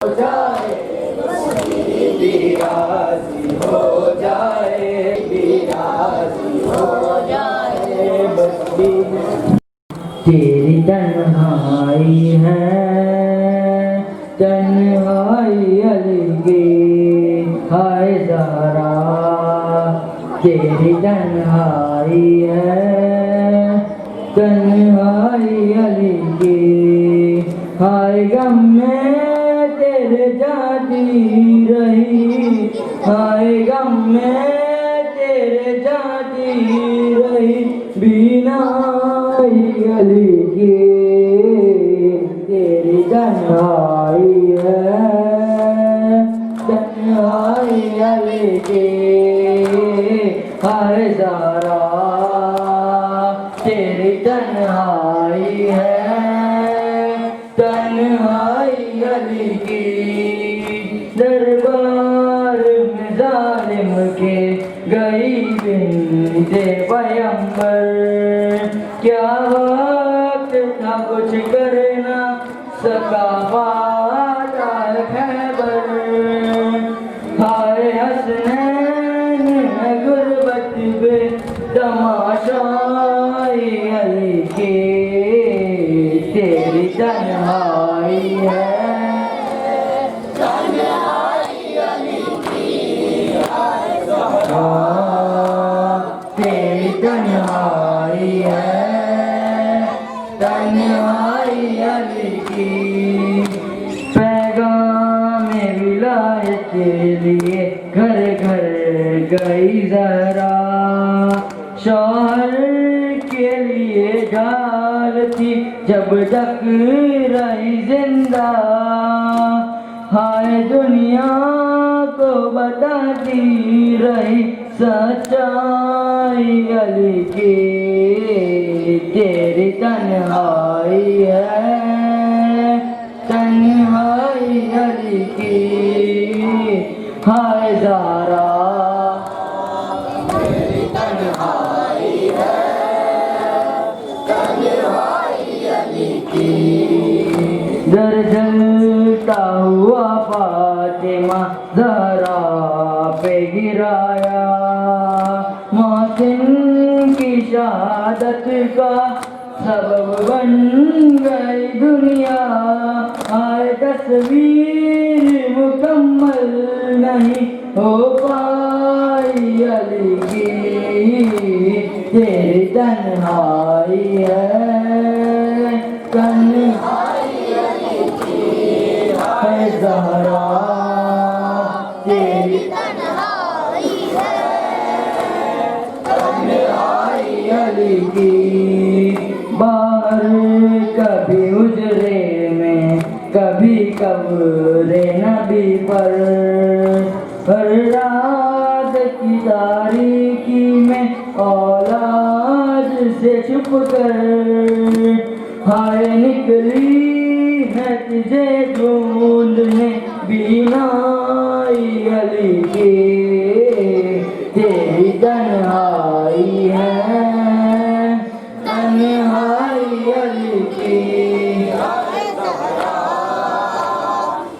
जाए बिराजी हो जाए बिराजी हो जाए बस्ती तेरी तन्हाई है तन्हाई अलगी हाय ज़हरा तेरी तन्हाई है तन्हाई अलगी हाय गम में तेरे जाती रही हाय गम में तेरे जाती रही बिना अली की तेरी तन्हाई है तन्हाई अली की हाय ज़हरा तेरी तन्हाई है तन्हाई अली की दरबार में जालिम के गई बिनते पैगंबर क्या वक्त था कुछ करना सका पाताल खैबर हाय हसनैन है गुर्बत पे तमाशाई अली के तेरी तन्हाई है तेरी तन्हाई है तन्हाई अली की पैगाम विलायत के लिए घर घर गई ज़हरा शौहर के लिए ढाल थी जब तक रही जिंदा हाय दुनिया को बताती रही सच्चाई अली की तेरी तन्हाई है तन्हाई अली की हाय ज़हरा तेरी तन्हाई है तन्हाई अली की दर जलता हुआ फातिमा ज़हरा पे गिराया मौसिन की शहादत का सबब बन गई दुनिया आए तस्वीर मुकम्मल नहीं हो पाई अली की तेरी तन्हाई है तन्हाई अली की है ज़हरा तेरी तन्हाई है तन्हाई अली की बाहर कभी उजरे में कभी कब्रे नबी पर हर रात की तारीकी में औलाद से छुप कर हाय निकली है तुझे ढूंढने बीनाई अली की तेरी तन्हाई है तन्हाई अली की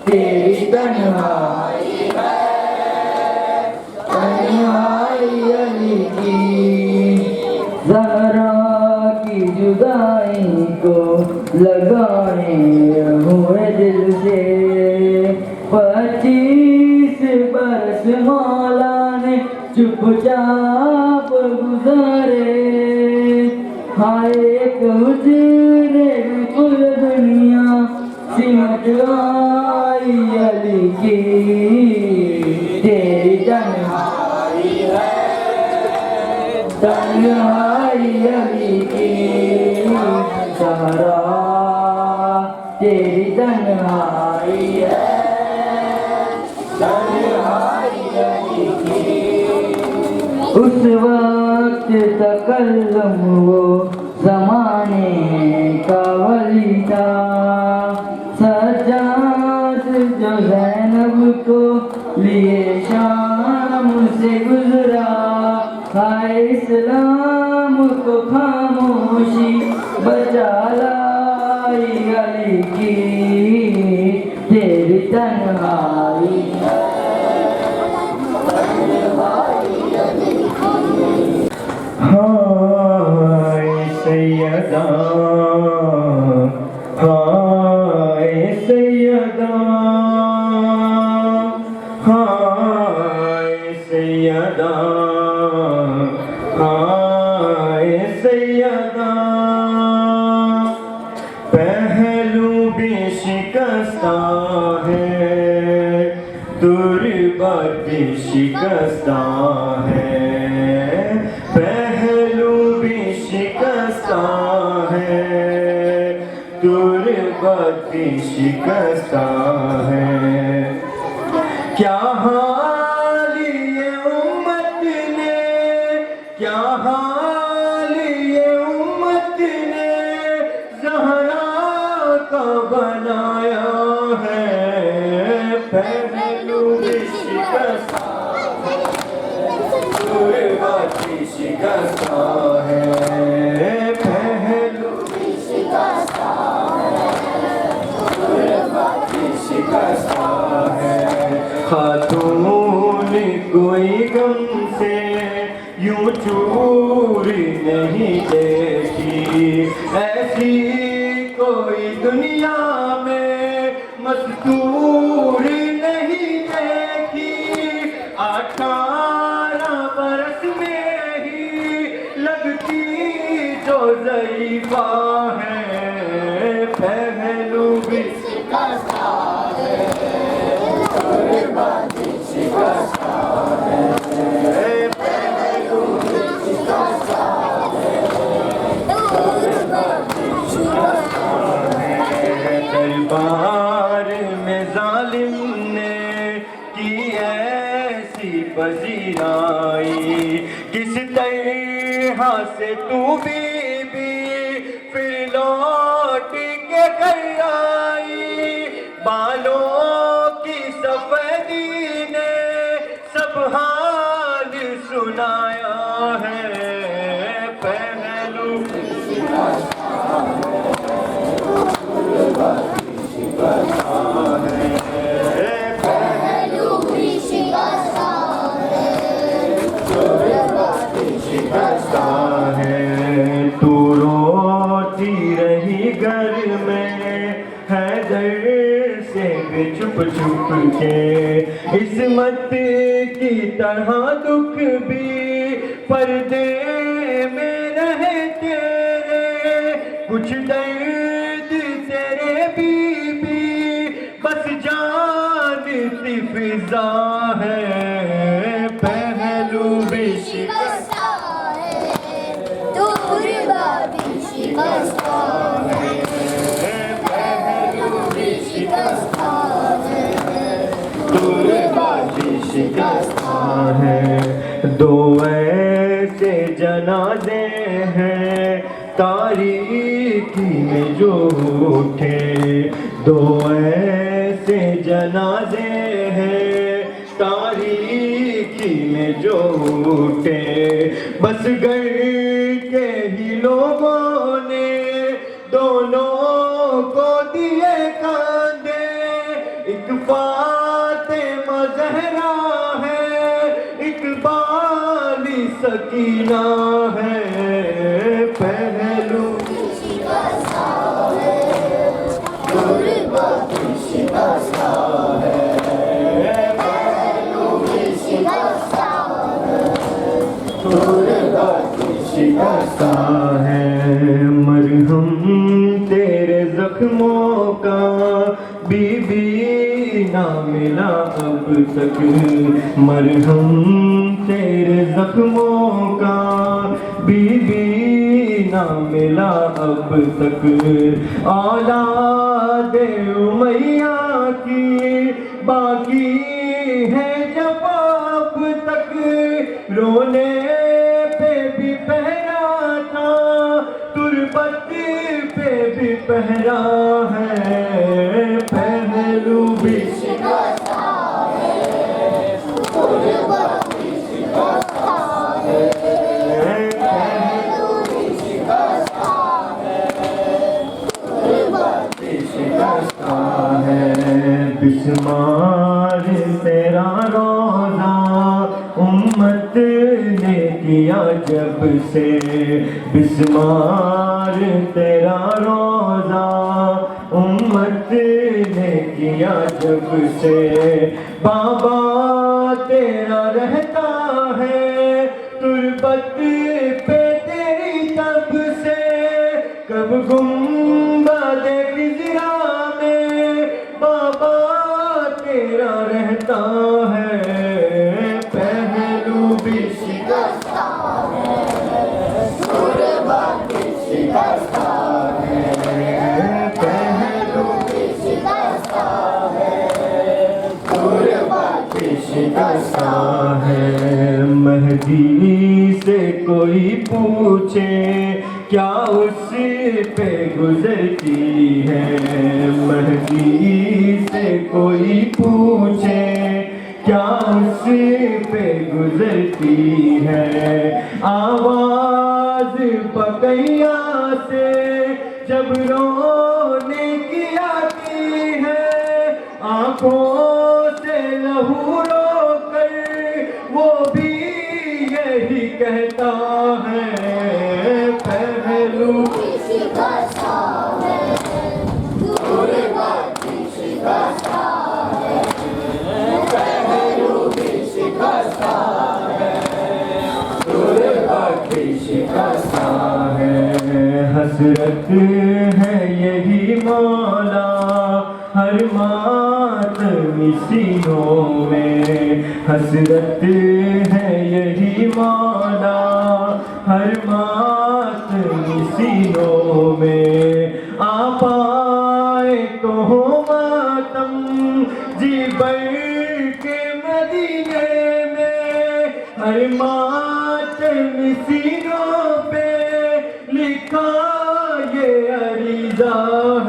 तेरी तन्हाई है तन्हाई अली की ज़हरा की जुदाई को लगाए हुए दिल से 25 बरस मौला ने चुपचाप गुजारे हाय एक हुजरे में कुल दुनिया सिमट आई अली की तेरी तन्हाई है तन्हाई अली की ज़हरा तेरी तन्हाई है तन्हाई अली की उस वक्त तकल्लुम वो ज़माने का वली था सज्जाद जो ज़ैनब को लिए शाम से गुजरा हाय इस्लाम को खामोशी बचा लाई अली की तेरी तन्हाई। हाय सैयदा, हाय सैयदा, हाय सैयदा, हाय सैयदा। पहलू भी शिकस्ता है, तुरबत भी शिकस्ता है, पहलू भी शिकस्ता है, तुरबत भी शिकस्ता है। क्या हाल ये उम्मत ने, क्या हाल ये उम्मत ने ज़हरा का बनाया है। पहलू भी शिकस्ता है, तुरबत भी शिकस्ता है, पहलू भी शिकस्ता है, तुरबत भी शिकस्ता है। खातून कोई गम से यूं चूर नहीं देखी, ऐसी कोई दुनिया में मस्तूर नहीं देखी। 18 बरस में ही लगती जो ज़ईफ़ा है। पहलू भी शिकस्ता है, तुरबत भी शिकस्ता है, पहलू भी शिकस्ता है, तुरबत भी शिकस्ता है। दरबार में जालिम ने की ऐसी पजीराई, किस तरह से तू बीबी फिर लौट के घर आई। बालों की सफेदी ने सब हाल सुनाया है। पहलू भी शिकस्ता है, तुरबत भी शिकस्ता है, पहलू भी शिकस्ता है, तुरबत भी शिकस्ता है। तू रोती रही घर में हैदर से भी छुप छुप के, इस्मत की तरह दुख भी पर्दे में रहे तेरे। कुछ दर्द तेरे बीबी बस जानती फिजा है। पहलू भी शिकस्ता है, तुरबत भी शिकस्ता है, पहलू भी शिकस्ता है, तुरबत भी शिकस्ता है। दो ऐसे जनाजे हैं तारीकी में जो उठे, दो ऐसे जनाजे हैं तारीकी में जो उठे। बस घर के ही लोगों ने दोनों को दिए कांधे। एक फातिमा ज़हरा है, एक बाली सकीना है। पहलू भी शिकस्ता है, तुरबत भी शिकस्ता है, पहलू भी शिकस्ता है, तुरबत भी शिकस्ता है। मरहम तेरे जख्मों का बीबी ना मिला अब तक, मरहम तेरे जख्मों का बीबी ना मिला अब तक। औलाद उमैया की बाकी है जब अब तक, रोने पे भी पहरा था, तुरबत पे भी पहरा है। पहलू भी शिकस्ता है, तुरबत भी शिकस्ता है, पहलू भी शिकस्ता है, तुरबत शिकस्ता है। बिस्मार तेरा रोज़ा उम्मत ने किया जब से, बिस्मार तेरा रोज़ा उम्मत ने किया जब से। बाबा तेरा रहता है तुरबत पे तेरी तब से, कब गुंबद खिज़रा में बाबा तेरा रहता है, पहलू भी शिकस्ता है, तुरबत भी शिकस्ता है, पहलू भी शिकस्ता है, तुरबत भी शिकस्ता है। महदी से कोई पूछे क्या उस पे गुजरती है, महदी से कोई पूछे क्या उस पे गुजरती है। आवाज बकैया से जब रोने की आती है, आंखों से लहू रोकर वो भी यही कहता है, पहलू शिकस्ता है, तुरबत भी शिकस्ता है, पहलू भी शिकस्ता है, तुरबत भी शिकस्ता है। हसरत है यही मौला हर मातमी सीनों में, हसरत है यही मौला हर मातमी सीनों में। आ पाए तो हो मातम जी भर के मदीने में, हर मातमी सीनों पे लिखा ये अरीज़ा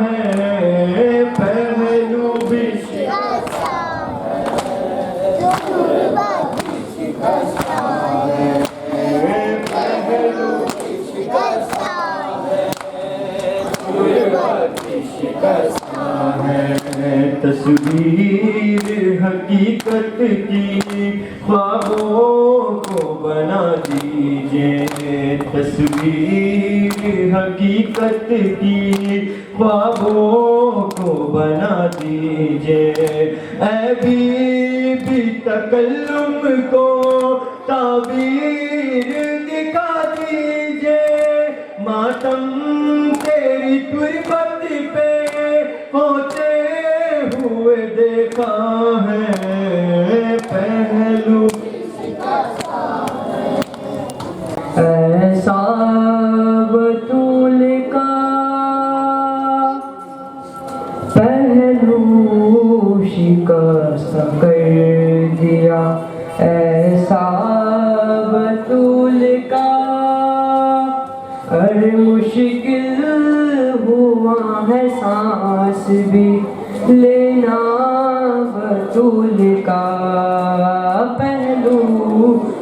है, पहलू भी शिकस्ता है, तुरबत भी शिकस्ता है, पहलू भी शिकस्ता है, तुरबत भी शिकस्ता है। तस्वीर हकीकत की ख्वाबों को बना दीजिए, तस्वीर हकीकत की ख्वाबों को बना दीजिए। ऐ बीबी तकल्लुम को ताबीर दिखा दीजिए, मातम तेरी तुरबत पे होते हुए देखा है, पहलू ऐसा बतूल का पहलू शिकस्त कर दिया, ऐसा बतूल का अरे मुश्किल हुआ है सांस भी लेना, बतूल का पहलू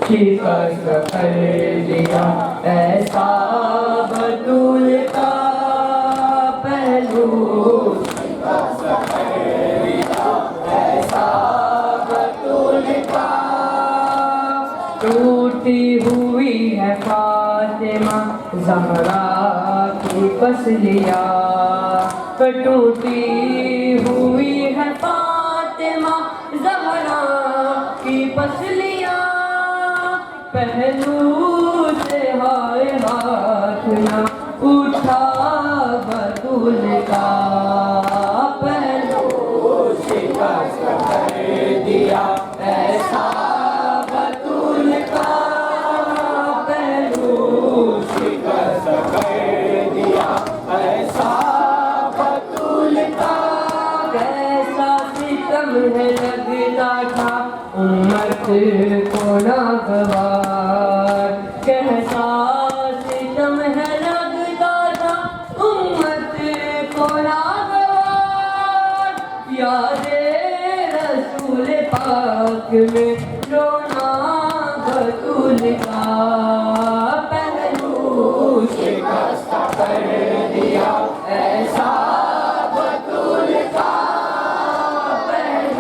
शिकस्त कर दिया, ऐसा बतूल का पहलू शिकस्त कर दिया, ऐसा बतूल का। टूटी हुई है फातिमा ज़हरा की पसलियाँ, टूटी हुई है फातिमा ज़हरा की पसलियाँ, पहलू से हाय हाथ ना उठा बतूल का, पहलू शिकस्त कर दिया, ऐसा बतूल का पहलू शिकस्त कर दिया, ऐसा बतूल का। कैसा सितम है लगता था उम्मत को नागवार, कैसा सितम है लगता था उम्मत को नागवार, यादे रसूल पाक में रोना बतूल का, पहलू शिकस्त कर दिया, ऐसा बतूल का पहलू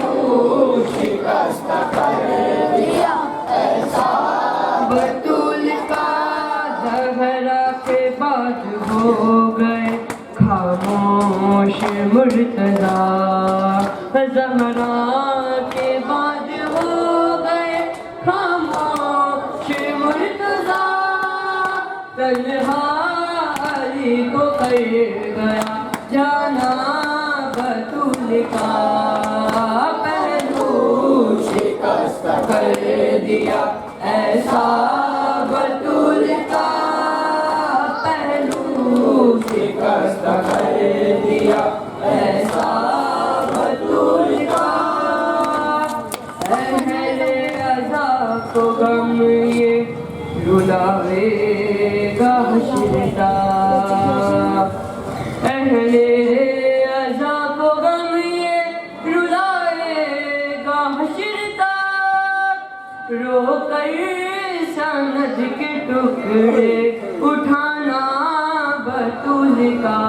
ज़हरा के बाद हो गए खामोश मुर्तज़ा, तन्हा अली को कर गया जाना बतूल का, पहलू शिकस्त कर दिया ऐसा बतूल का, पहलू शिकस्त कर दिया ऐसा बतूल का। अहले अज़ा को गम ये रुलावेगा हश्रता, अहले अज़ा को गम ये रुलावेगा हश्रता, रोकर सनद के टुकड़े उठाना बतूल का,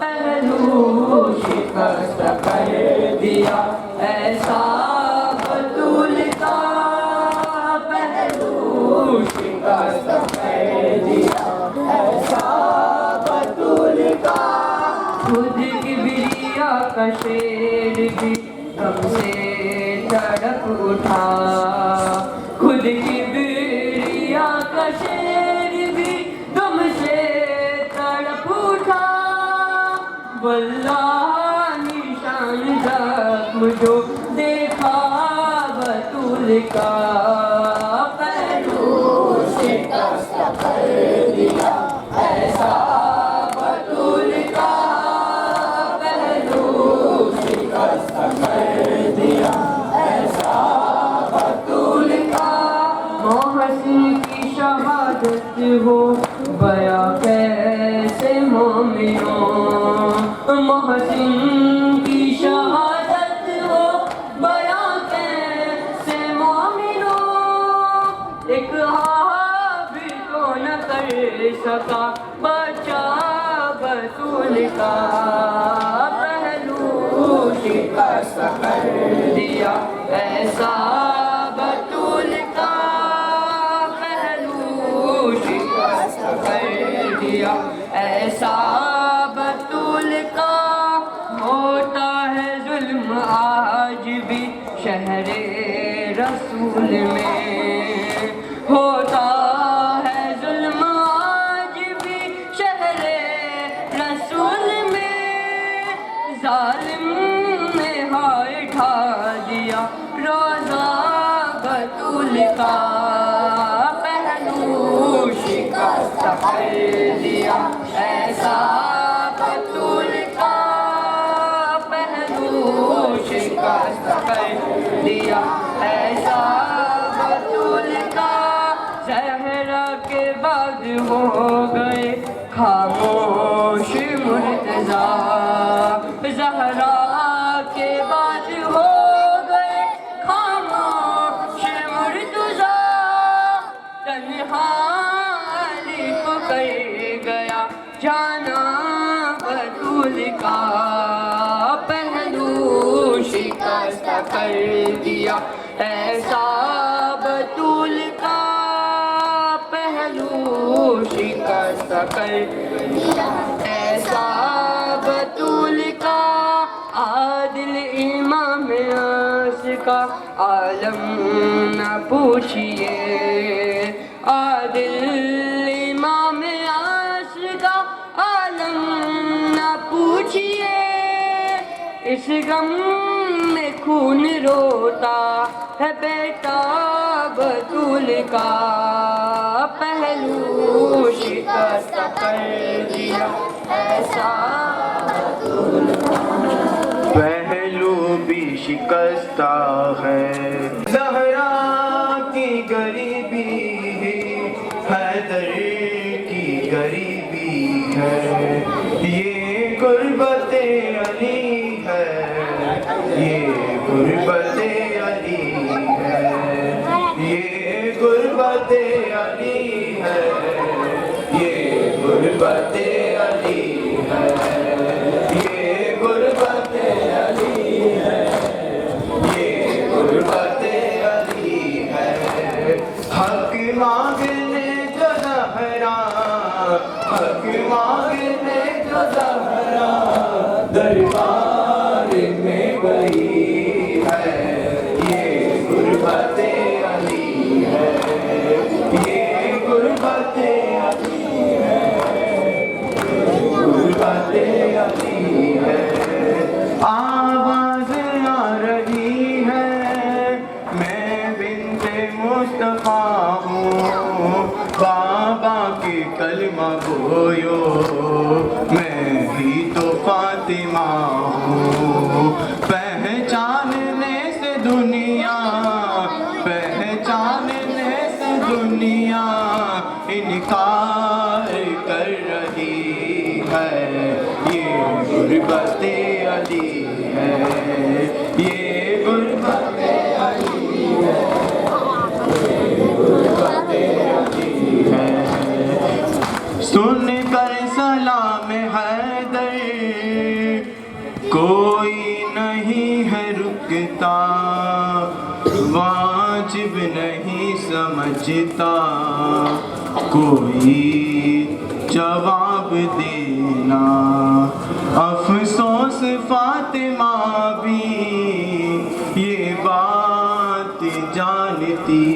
पहलू शिकस्त कर दिया ऐसा बतूल का, पहलू शिकस्त कर दिया ऐसा बतूल का। खुद किबरिया का शेर भी गम से तड़प उठा, खुद किबरिया का शेर भी गम से तड़प उठा, वल्लाह निशान जख्म जो देखा बतूल का, पहलू शिकस्त कर दिया ऐसा बतूल का, पहलू शिकस्त कर दिया ऐसा बतूल का। मोहसिन की शहादत हो बया कैसे मोमिनों, मोहसिन की शहादत हो बया कैसे मोमिनों, एक हाफिज को न कर सका बचा बतूल का, पहलू शिकस्त कर दिया ऐसा बतूल का, पहलू शिकस्त कर दिया ऐसा बतूल का। होता है जुल्म आज भी शहरे रसूल में, होता है जुल्म आज भी शहरे रसूल में, जालिम ने हाय ठा दिया रोज़ा बतूल का, पहलू शिकस्त कर दिया ऐसा बतूल का, पहलू शिकस्त कर दिया ऐसा बतूल का। ज़हरा के बाद हो गए खामोश मुर्तज़ा, ज़हरा के बाद हो गए खामोश मुर्तज़ा, तन्हा अली को कर गया जाना बतूल का, पहलू शिकस्त कर दिया ऐसा बतूल का, पहलू शिकस्त कर दिया ऐसा बतूल का। आदिल इमाम आशिका आलम न पूछिए, आदिल इमाम आशिका आलम न पूछिए, इस गम में खून रोता है बेटा बतूल का, पहलू शिकस्त कर दिया ऐसा बतूल का, पहलू भी शिकस्ता है। ज़हरा की गरीबी हैदर की गरीबी है, ये गुर्बते अली है, ये गुर्बते अली है, ये गुर्बते अली है, ये गुर्बते अली है, ये गुर्बते अली है, ये गुर्बते अली है। हक मांगने जो ज़हरा, हक मांगने जो ज़हरा दरबार में गई है, ये गुरबते अली है, ये गुरबते अली है, गुरबते अली है। आवाज़ आ रही है, मैं बिन्ते मुस्तफा हूँ, बाबा के कलमा गोयो, मैं ही तो फातिमा हूँ। पहचानने से दुनिया, पहचानने से दुनिया इनकार कर रही है, ये गुरबते अली है, ये गुरबते अली है, ये गुरबते अली है। सुन कर सलाम हैदर कोई नहीं है रुकता, वाजिब नहीं समझता कोई जवाब देना। अफसोस फातिमा भी ये बात जानती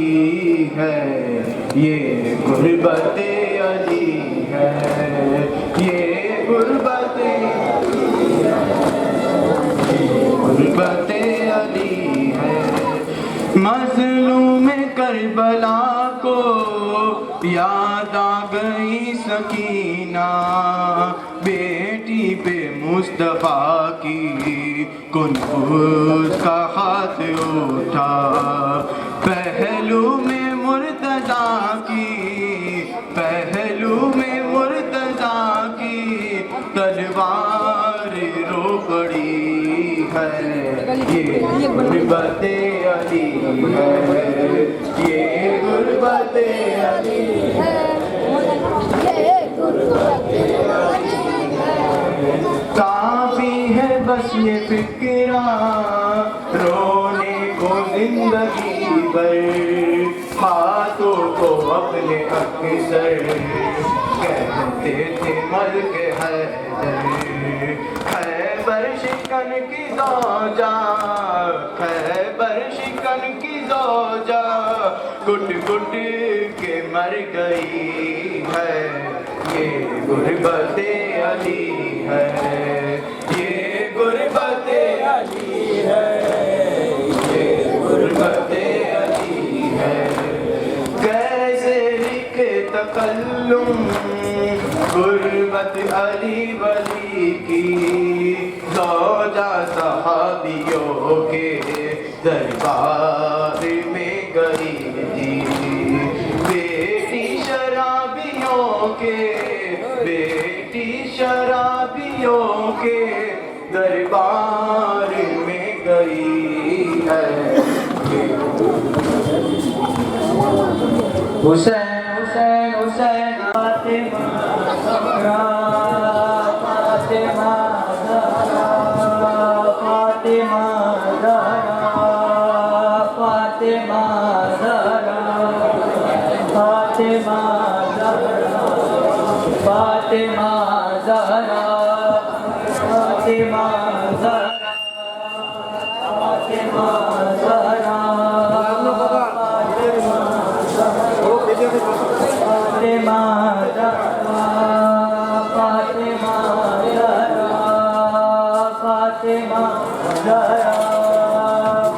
है, ये गुरबते अली है, ये गुरबते अली है, ये गुरबते अली है। मज़लूम करबला को याद आ गई सकीना, बेटी पे मुस्तफ़ा की कुनफुस का हाथ उठा, पहलू में मुर्तज़ा की, पहलू में मुर्तज़ा की तलवार रो पड़ी है, ये गुरबते अली है, ये गुरबते अली है, ये गुरबते अली है। काफी है बस ये फिक्रा रोने को जिंदगी भर, हाथों को अपने अक्सर कहते थे मल्क हैदर। खैबर शिकन की ज़ौजा, खैबर शिकन की ज़ौजा गुट गुट के मर गई है, ये गुरबते अली है, ये गुरबते अली है, ये गुरबते अली है। कैसे लिखे तकल्लुम गुरबत अली वली की, ज़ौजा सहाबियों के दरबार में गई थी, बेटी शराबियों के, बेटी शराबियों के दरबार में गई है। हुसैन हुसैन हुसैन फातिमा ज़हरा, फातिमा ज़हरा, फातिमा ज़हरा, फातिमा ज़हरा, फातिमा ज़हरा, फातिमा ज़हरा, फातिमा ज़हरा, फातिमा ज़हरा, फातिमा ज़हरा, फातिमा ज़हरा, फातिमा ज़हरा,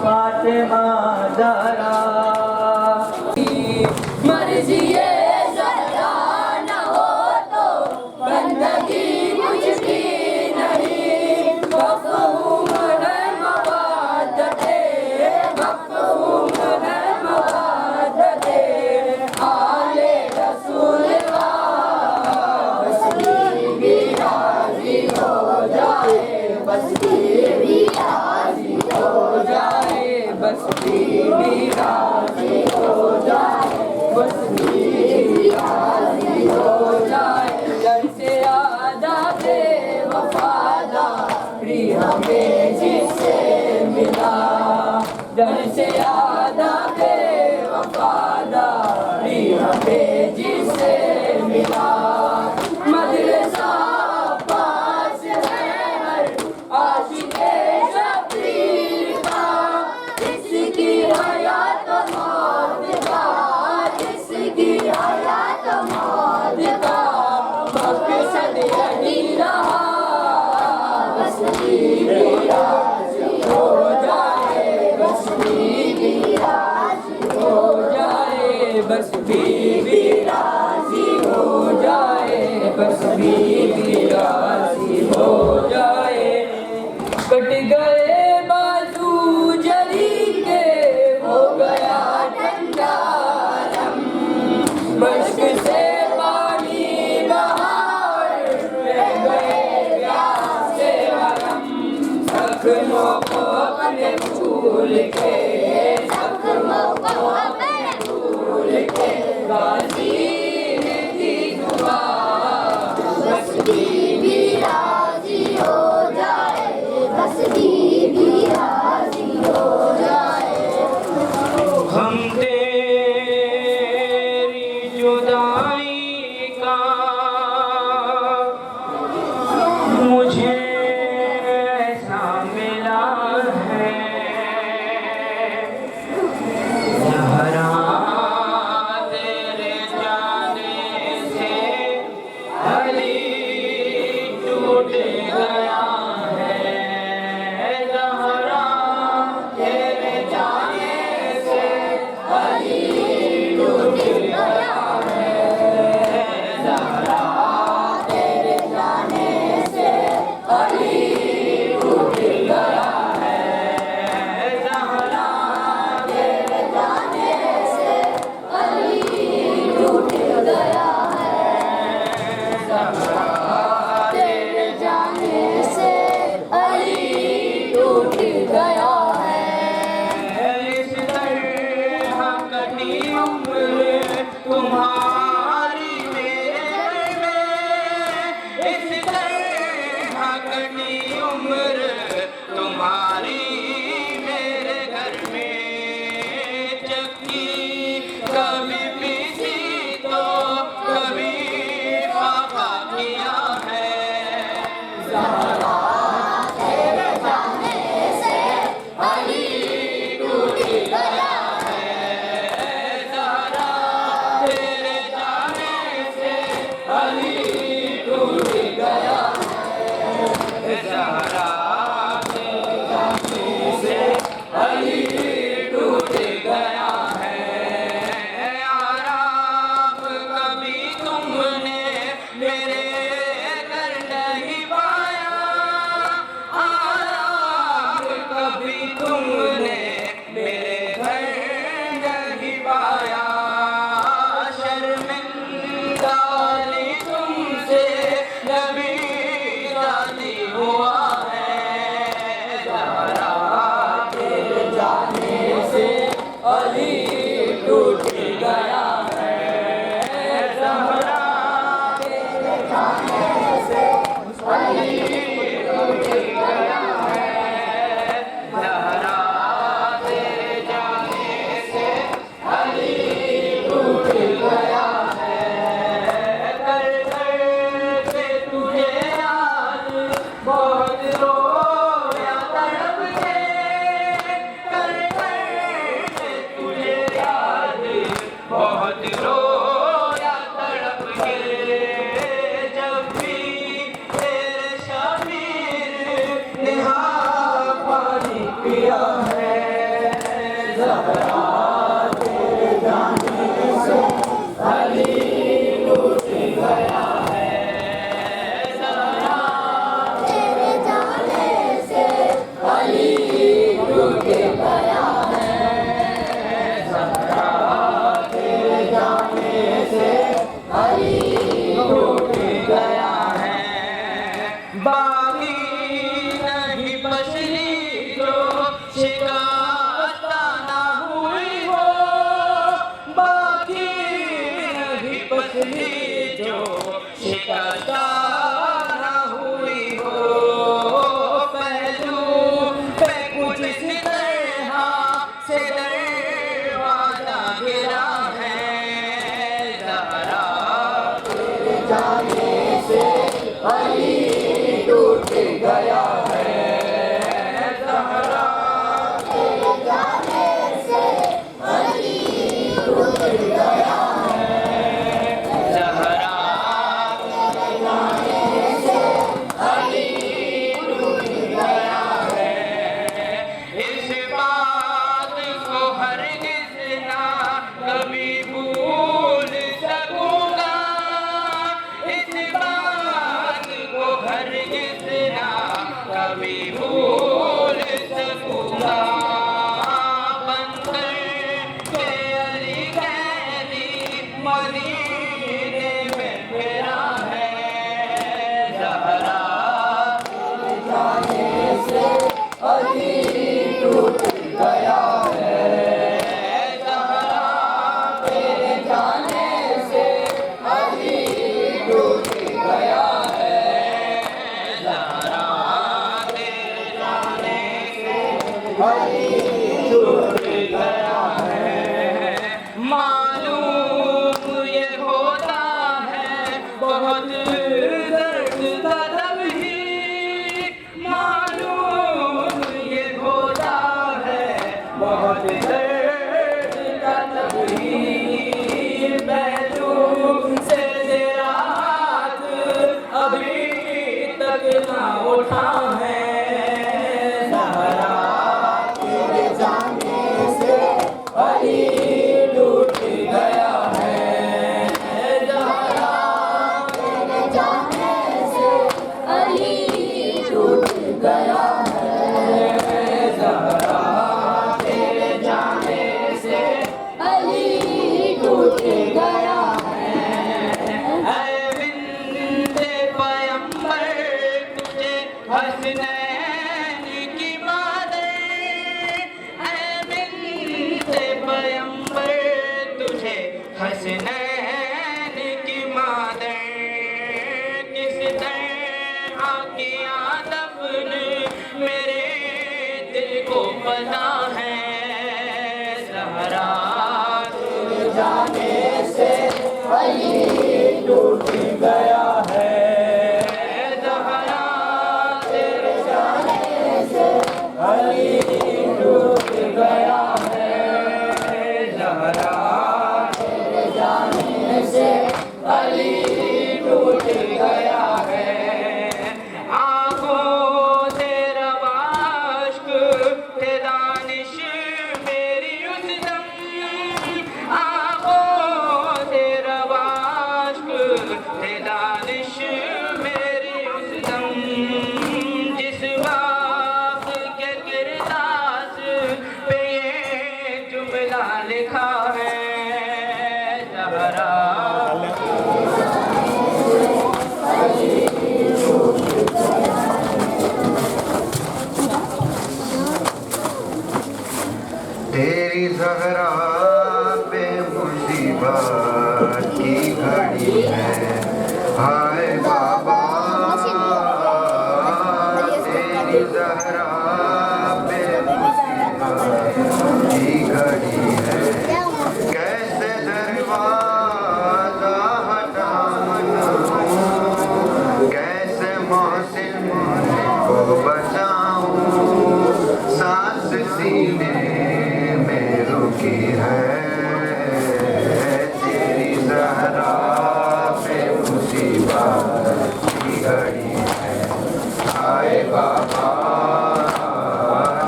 फातिमा ज़हरा। मर्ज़िए ज़हरा न हो तो बंदगी मुझकी नहीं, मफ़हूम है मवादते, मफ़हूम है मवादते, आले रसूल का बस भी राज़ी हो जाए, बस भी राज़ी हो जाए, बस भी राज़ी हो जाए, बस भी राज़ी हो जाए। डर से आदाबे वफ़ादारी हमें जिससे मिला, डर से आदाबे वफ़ादारी हमें जिससे मिला। मदरसा पास है हर आशिक़े शबीर तेरे जाने से अली टूट गया बाकी नहीं बचली जो शिकस्त ना हुई हो, बाकी नहीं बचली जो शिकस्त ना हुई हो। पहलू पे कुछ इस तरह से दरवाजा गिरा है ज़हरा तेरे जाने से अली टूट गया है ज़हरा तेरे जाने से अली टूट गया ज़हरा तेरे जाने से अली टूट गया इस बात को हरगिज़ ना कभी भूल सकूंगा, इस बात को हरगिज़ ना कभी भूल सकूंगा। बंदर के अली कैदी मदीने में फिरा है ज़हरा अली टूट गया ज़हरा तेरे जाने से अली टूट गया ज़हरा तेरे जाने से अली टूट गया है। मालूम ये होता है बहुत दर्द था तब ही, मालूम ये होता है बहुत दर्द था तब ही। बैठूं से तेरा हाथ अभी तक ना उठा है ज़हरा तेरे जाने से अली टूट गया ज़हरा तेरे जाने से अली टूट गया ज़हरा तेरे जाने से अली टूट गया ऐ बिंदे पैगंबर तुझे हसनैन की मादर, ऐ बिंदे पैगंबर तुझे हसनैन की मादर। किस तरह किया दफन मेरे दिल को पता है ज़हरा जाने से अली टूट गया ज़हरा तेरे जाने से अली टूट गया है ज़हरा तेरे जाने से अली टूट गया है। आँखों से रवाश्क थे दानिश मेरी उस दम, आँखों से रवाश्क थे दानिश मेरी उस दम। जिस वक्त के किरदास पे ये जुमला लिखा है ज़हरा तेरी ज़हरा पे मुसीबत की घड़ी है, हाय बाबा तेरी ज़हरा पे मुसीबत की घड़ी है। कैसे दरवाज़ा हटाऊं, कैसे मोहसिन को बचाऊं, सांस सीने में रुकी है। तेरी ज़हरा पे मुसीबत की घड़ी है, हाय बाबा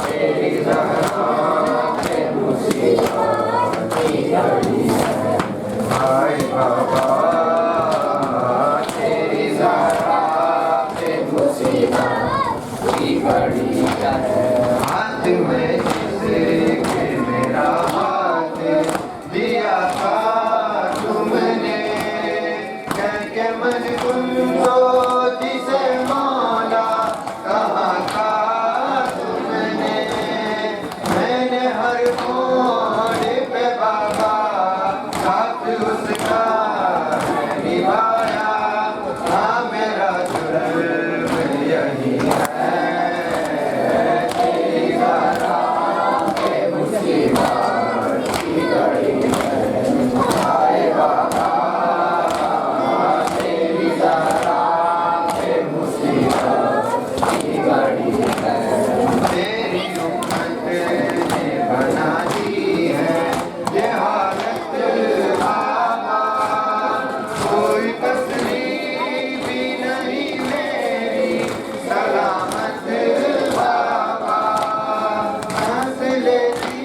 तेरी ज़हरा पे मुसीबत हर मोड़ पे बाबा साथ उसका निभाया। हाँ मेरा जुर्म यही है, तेरी ज़रा पे मुसीबत की घड़ी है। आए बाबा तेरी ज़रा पे मुसीबत की घड़ी है। तेरी उम्मत ने बना दी है ये हालत बाबा, कोई तस्लीम भी नहीं मेरी सलामत बाबा। सांस लेती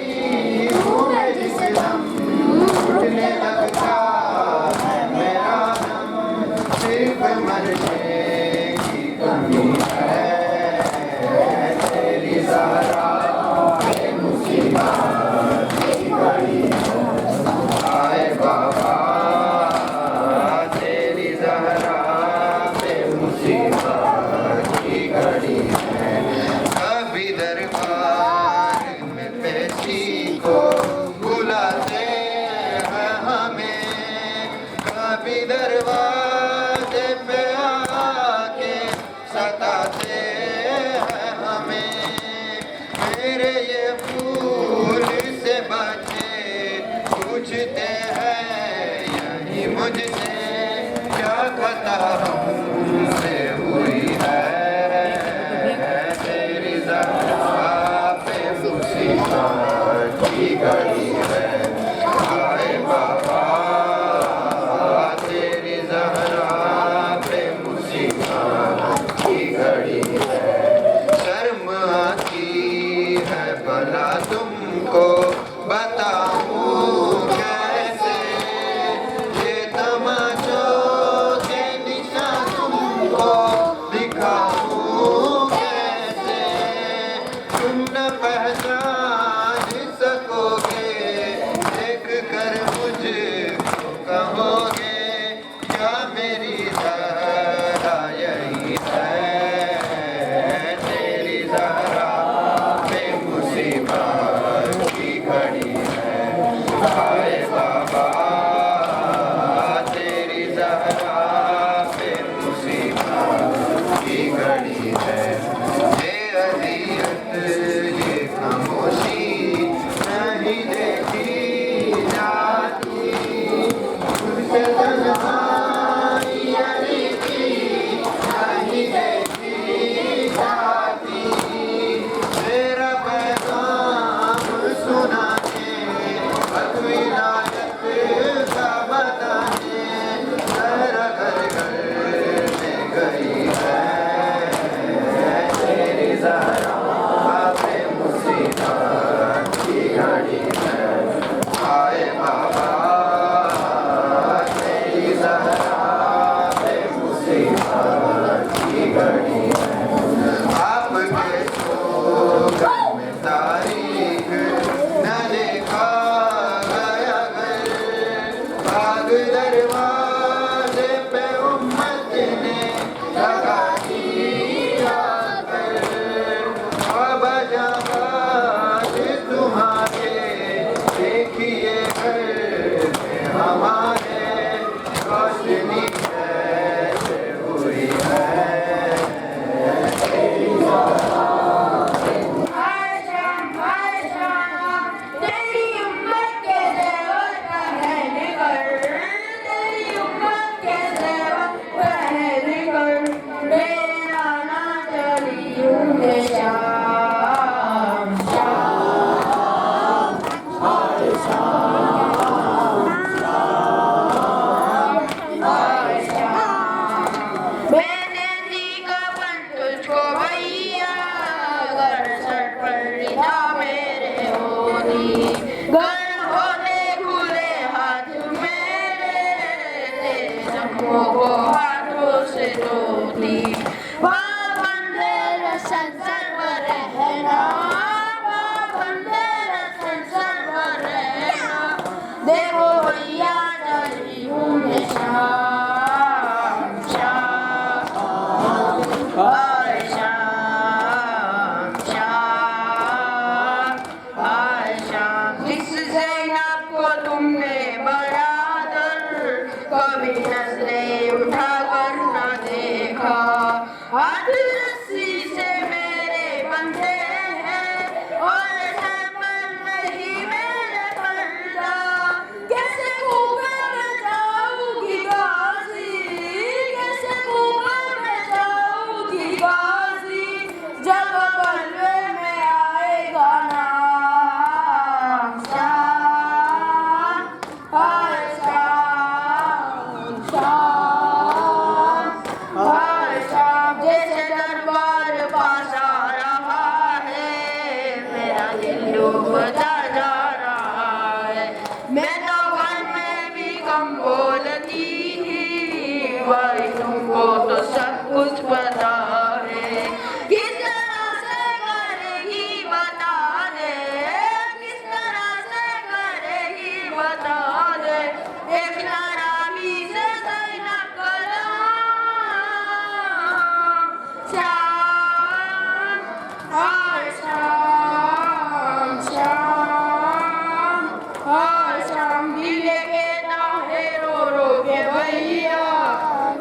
हूँ मैं जिस दम, उठने लगता है मेरा दम, सिर्फ मरने की कमी है, तेरी ज़रा पे मुसीबत की घड़ी है। आए बाबा तेरी ज़रा पे मुसीबत की घड़ी है। कभी दरबार में पेशी को बुलाते हैं हमें, कभी दरवाजे पे आके सताते हैं हमें। मेरे ये फूल से बचे पूछते हैं यही मुझसे, क्या खता हमसे हुई है, तेरी ज़रा पे मुसीबत की घड़ी है। आए बाबा तेरी ज़रा पे मुसीबत की घड़ी है। शर्म आती है भला तुमको बताऊं कैसे, ये तमाचों के निशान तुमको दिखाऊं कैसे। तुम न पहचान सकोगे, देख कर मुझको कहोगे क्या मेरी ज़रा यही है, तेरी ज़रा पे मुसीबत की घड़ी है। आए बाबा तेरी ज़रा पे मुसीबत की घड़ी है। ये अज़ियत ये खामोशी नहीं देखी जाती, तुझसे तन्हाई की नहीं देखी जाती। तेरा पैगाम सुनाने हक विलायत का बताने ज़रा घर घर में गई है, तेरी ज़रा पे मुसीबत की घड़ी है। आए बाबा तेरी ज़रा पे मुसीबत की घड़ी है। आपके सोगन में तारीख न देखा गया घर, भाग दरवाजे पे उम्मत ने लगा दिया कर। बाबा जाबाज तुम्हारे जिस ज़ैनब को तुमने बरादर कभी नजरें उठा कर न देखा। हाथ रस्सी से मेरे बंधे हैं और सर पर नहीं मेरे पर्दा। कैसे ऊपर मैं जाऊंगी गाजी, कैसे ऊपर मैं जाऊंगी गाजी, जब बलवे में आएगा नाम शाम, हर शाम शाम, हर शाम। जैसे दरबार पास आ रहा है, मेरा दिल डूबता जा रहा है। मैं तो घर में भी कम बोलती थी, भाई तुमको तो सब कुछ पता है। किस तरह से करेगी बता दे, किस तरह से करेगी बता दे। एक शराबी से ज़ैनब का नाम शाम, हर शाम शाम, हर शाम। दिले के दाहे रो रो के भैया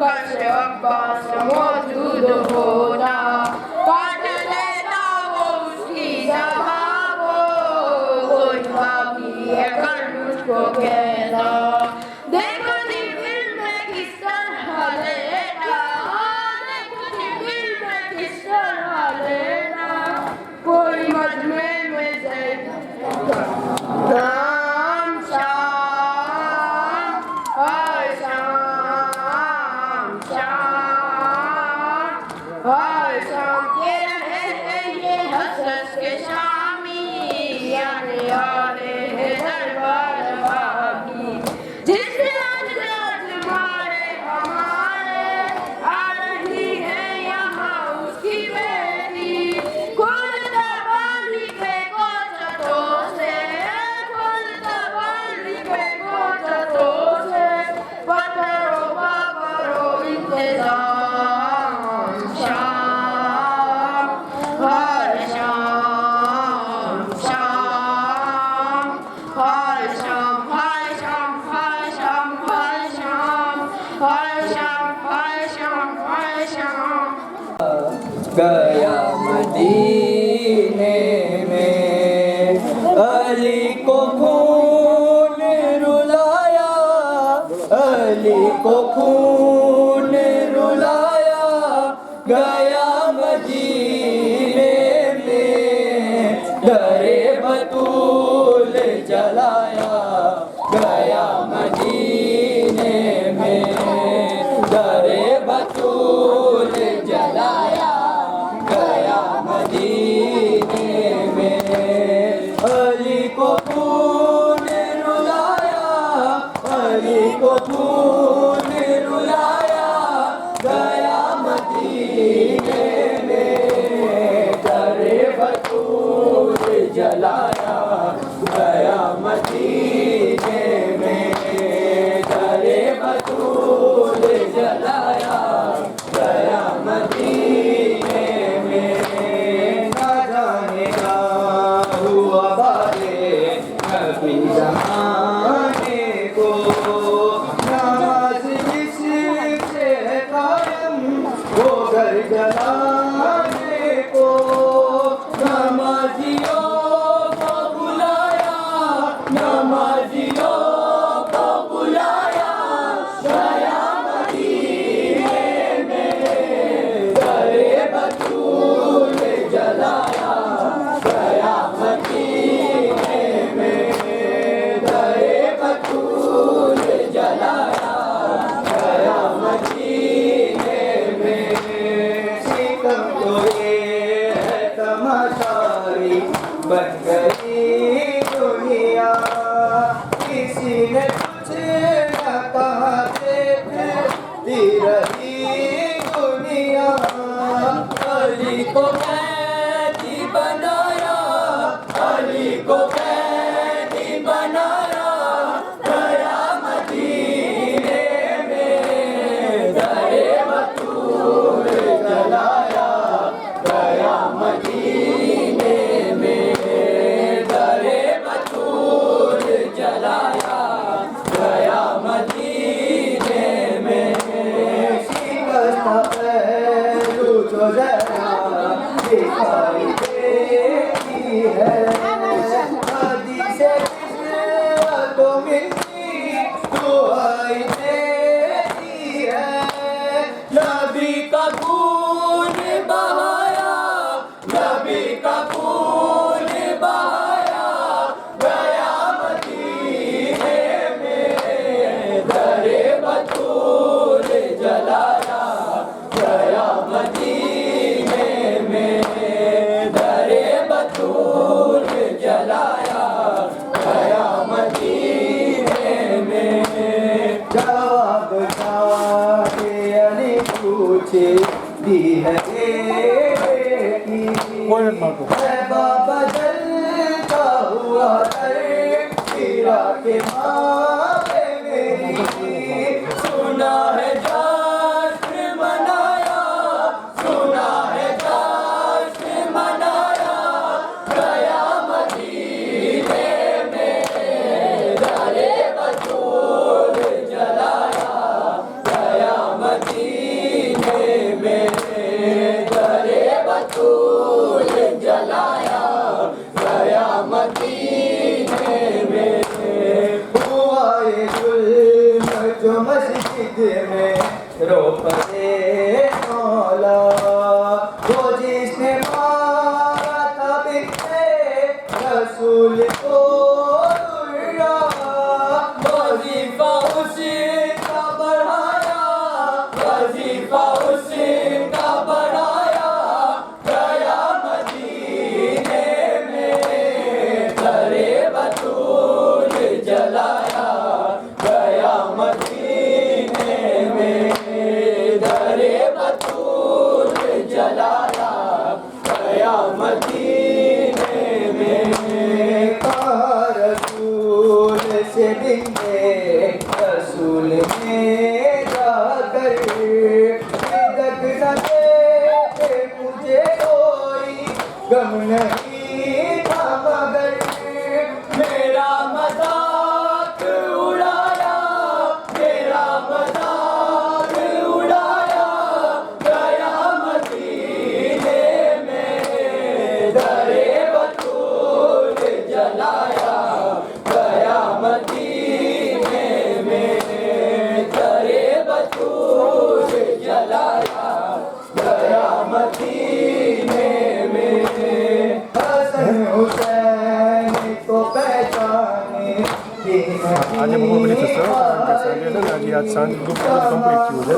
कश अब्बास मौजूद होता, काट लेता वो उसकी जहाँ को, कोई बाकी है कर मुझको कहता। देखो नी फिल्म में किस तरह लेना, देखो नी फिल्म में किस तरह लेना, कोई मजमे में नाम शाम, हर शाम शाम, हर शाम। के रहे हैं ये हंस हंस के शामी, यानी आ रहे हैं दरबार बाकी। जिस राज राज मारे हमारे, आ रही है यहाँ उसकी बेटी। खुद तबाली पे कोचतों से, खुद तबाली पे कोचतों से, पत्थरों का करो इंतजाम शाम, हर शाम शाम, हर शाम, हर शाम, हर शाम, हर शाम, हर शाम, हर शाम, हर शाम। गया मदीने में अली को खून रुलाया, अली को खून रुलाया। गया मदीने में दरे बतूल जलाया, गया मदीने में दरे बतूल जलाया, गया मदीने में। अली को खून रुलाया, अली को खून रुलाया, गया मदीने में दरे बतूल जलाया, गया मदीने में दरे बतूल जलाया, गया मदीने में। ना जाने क्या हुआ बारे कभी जमाने को, नमाज जिससे कायम वो घर जलाने को। नमाजियों को बुलाया, नमाजियों को बुलाया, गया मदीने में दरे बतूल जलाया, गया मदीने में दरे बतूल जलाया, गया मदीने में। सितम तो ये है तमाशाई बन गई दुनिया, हीरा के माथे मेरी सुना है जश्न मनाया, सुना है जश्न मनाया, गया मदीने में दरे बतूल जलाया, गया मदीने में दरे बतूल जलाया, गया मदीने में। हुआ ये जुल्म जो मस्जिद में रोकते मौला, वो जिसने मारा था बिकते रसूल को दुर्रा, वजीफा उसी का बढ़ाया, वजीफा उसी का बढ़ाया, गया मदीने में दरे बतूल जलाया, गया मदीने में दरे बतूल जलाया, गया मदीने में। कहा रसूल से बिंदे रसूल में जाकर, सिदक न देते मुझे कोई गम नहीं था मगर, मेरा मजाक उड़ाया, मेरा मजाक उड़ाया, गया मदीने में दरे बतूल जलाया, गया मदीने में दरे बतूल जलाया, गया मदीने में। हसन हुसैन को पहचाने આજે બપોર પછી થશે સાંજે છે ને આજે આજ સાંજ કમ્પ્લીટ થયું છે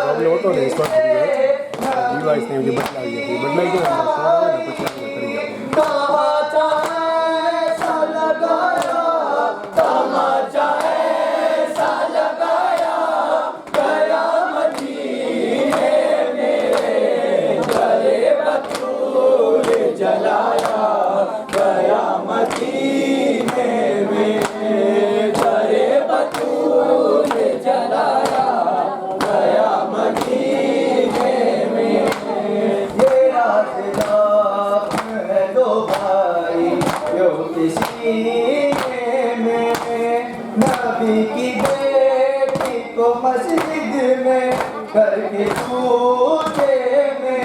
પ્રોબ્લેમ હતો ને સોલ્વ થઈ ગયો ડિવાઇસ ને જે બદલાઈ ગયો બદલાઈ ગયો ને પછી આપણે કરી જાવ तमाचा ऐसा लगाया, तमाचा ऐसा लगाया, गया मदीने में दरे बतूल जलाया, गया मदीने में दरे बतूल जलाया, गया मदीने में। ये रास्ता है दो भाई जो किसी में, नबी की बेटी को मस्जिद में करके पूछे में,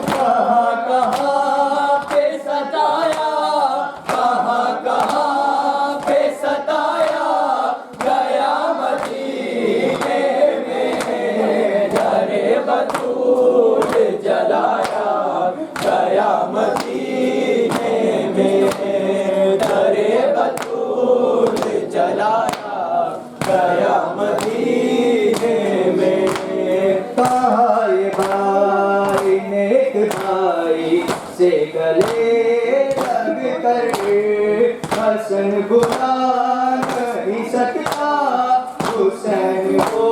कहाँ कहाँ पे सताया, कहाँ कहाँ पे सताया, गया मदीने में दरे बतूल जलाया, गया मदीने में दरे बतूल जलाया, गया मदीने में। कहा ये भाई नेक भाई से गले लग कर, हसन बुला नहीं सकता हुसैन को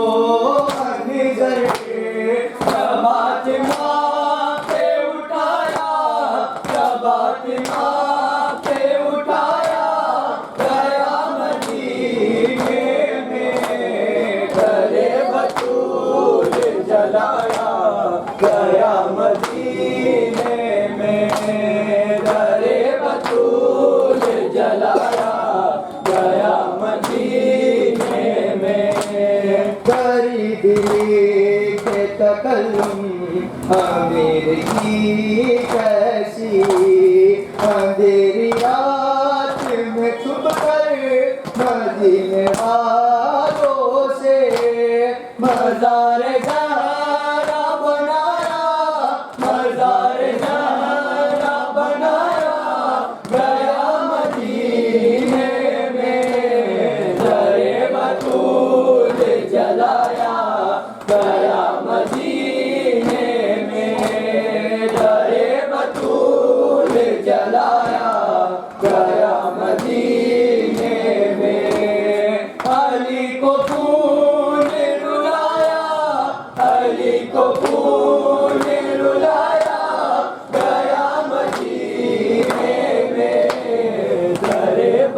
नजर, जबात माथे उठाया, जबात माथे उठाया, गया मदीने में दरे बतूल जलाया, गया मदीने में दरे बतूल जलाया, गया मदीने में। करी दिली के तकल्लुम अमीर की कैसी, अंधेरी रात में छुप कर मदीने वालों से मज़ार ज़हरा बनाया, मज़ार ज़हरा बनाया, गया मदीने में दरे बतूल जलाया, गया मदीने में दरे बतूल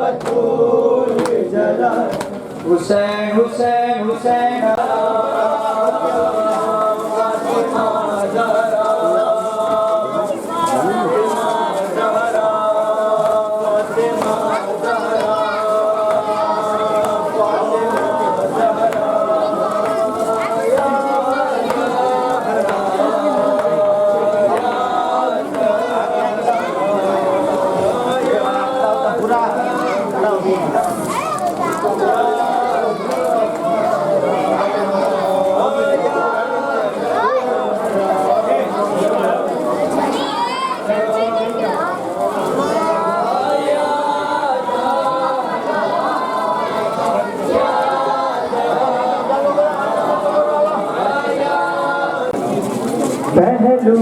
बतूल जला हुसैन हुसैन हुसैन पहलू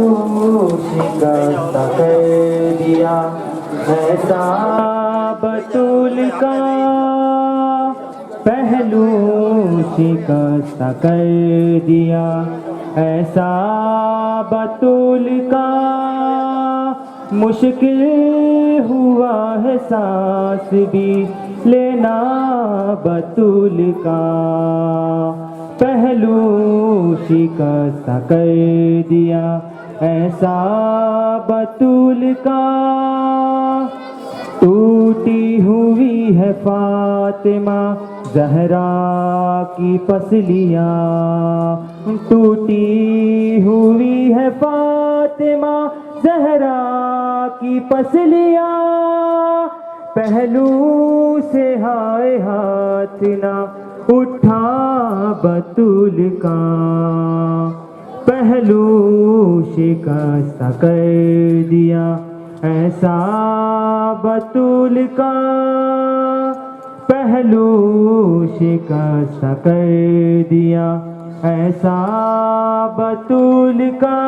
शिकस्त कर दिया ऐसा बतूल का पहलू शिकस्त कर दिया ऐसा बतूल का मुश्किल हुआ है सांस भी लेना बतूल का पहलू शिकस्त कर दिया ऐसा बतूल का टूटी हुई है फातिमा ज़हरा की पसलियाँ टूटी हुई है फातिमा ज़हरा की पसलियाँ पहलू से हाय हाथ ना उठा बतूल का पहलू शिकस्त कर दिया ऐसा बतूल का पहलू शिकस्त कर दिया ऐसा बतूल का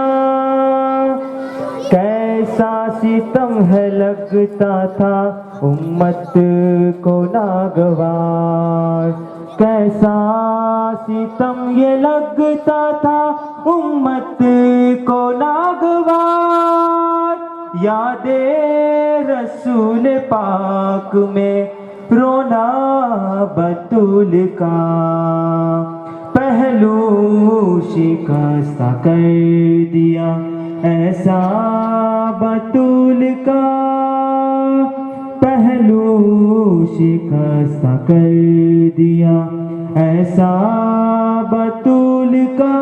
कैसा सितम है लगता था उम्मत को नागवार कैसा सितम ये लगता था उम्मत को नागवार यादे रसूल पाक में रोना बतूल का पहलू शिकस्त कर दिया ऐसा बतूल का पहलू शिकस्त कर दिया ऐसा बतूल का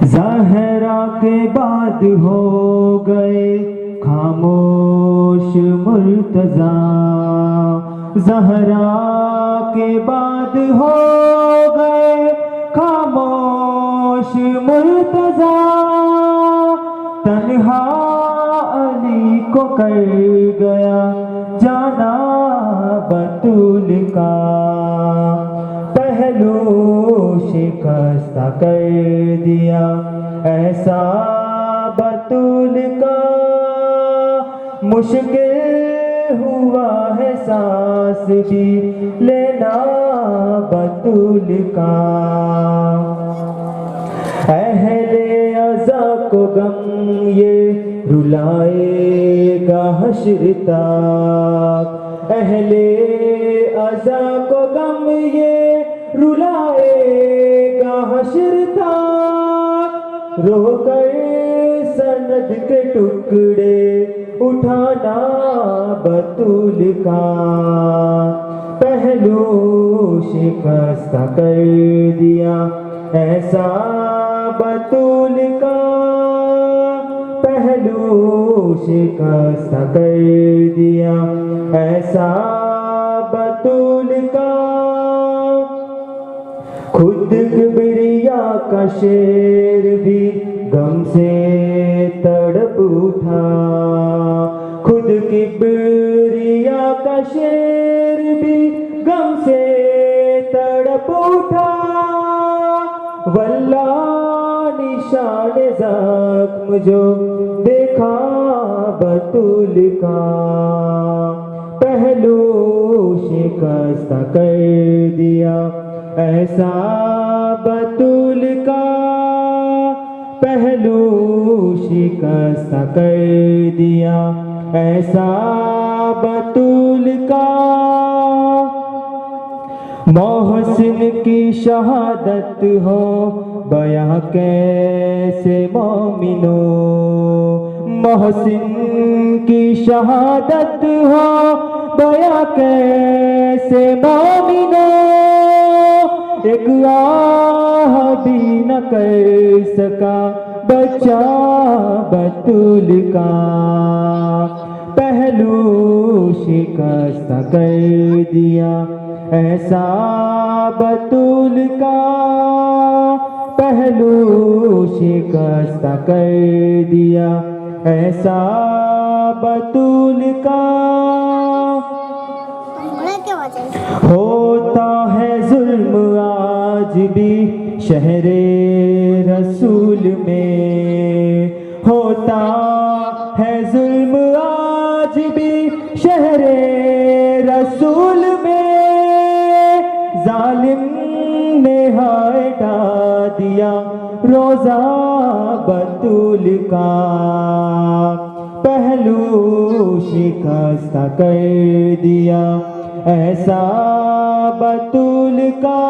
ज़हरा के बाद हो गए खामोश मुर्तज़ा ज़हरा के बाद हो गए खामोश मुर्तज़ा तन्हा अली को कर गया जाना बतूल का पहलू शिकस्त कर दिया ऐसा बतूल का मुश्किल हुआ है सांस भी लेना बतूल का अहले अज़ा को गम ये रुलाएगा हश्र तक अहले अज़ा को गम ये रुलाएगा हश्र तक रोकर सनद के टुकड़े उठाना बतूल का पहलू शिकस्त कर दिया ऐसा बतूल का पहलू शिकस्त कर दिया ऐसा बतूल का खुद किबरिया का शेर भी गम से तड़प उठा खुद किबरिया का शेर भी गम से तड़प उठा वल्लाह निशान ज़ख्म जो देखा बतूल का पहलू शिकस्त कर दिया ऐसा बतूल का पहलू शिकस्त कर दिया ऐसा बतूल का मोहसिन की शहादत हो बयां कैसे मोमिनो मोहसिन की शहादत हो बयां कैसे मोमिनो एक आह भी न कर सका बच्चा बतूल का पहलू शिकस्त कर दिया ऐसा बतूल का पहलू शिकस्त कर दिया ऐसा बतूल का होता है जुल्म आज भी शहरे रसूल में होता है जुल्म आज भी शहरे रसूल में जालिम ने हटा दिया रोजा बतूल का पहलू शिकस्त कर दिया ऐसा बतूल का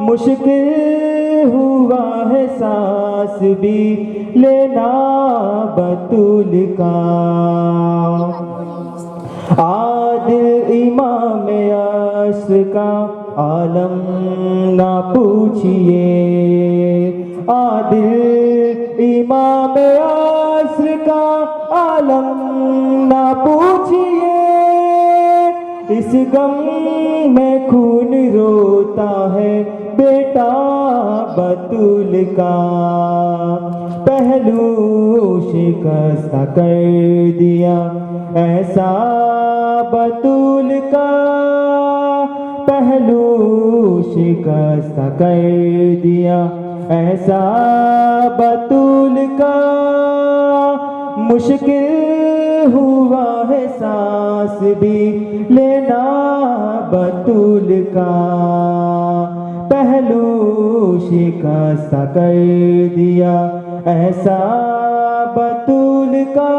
मुश्किल हुआ है सांस भी लेना बतूल का आदिल इमाम असर का आलम ना पूछिए आदिल इमाम असर का आलम ना पूछिए इस गम में खून रोता है बेटा बतूल का पहलू शिकस्त कर दिया ऐसा बतूल का पहलू शिकस्त कर दिया ऐसा बतूल का मुश्किल हुआ है सांस भी लेना बतूल का पहलू शिकस्त कर दिया ऐसा बतूल का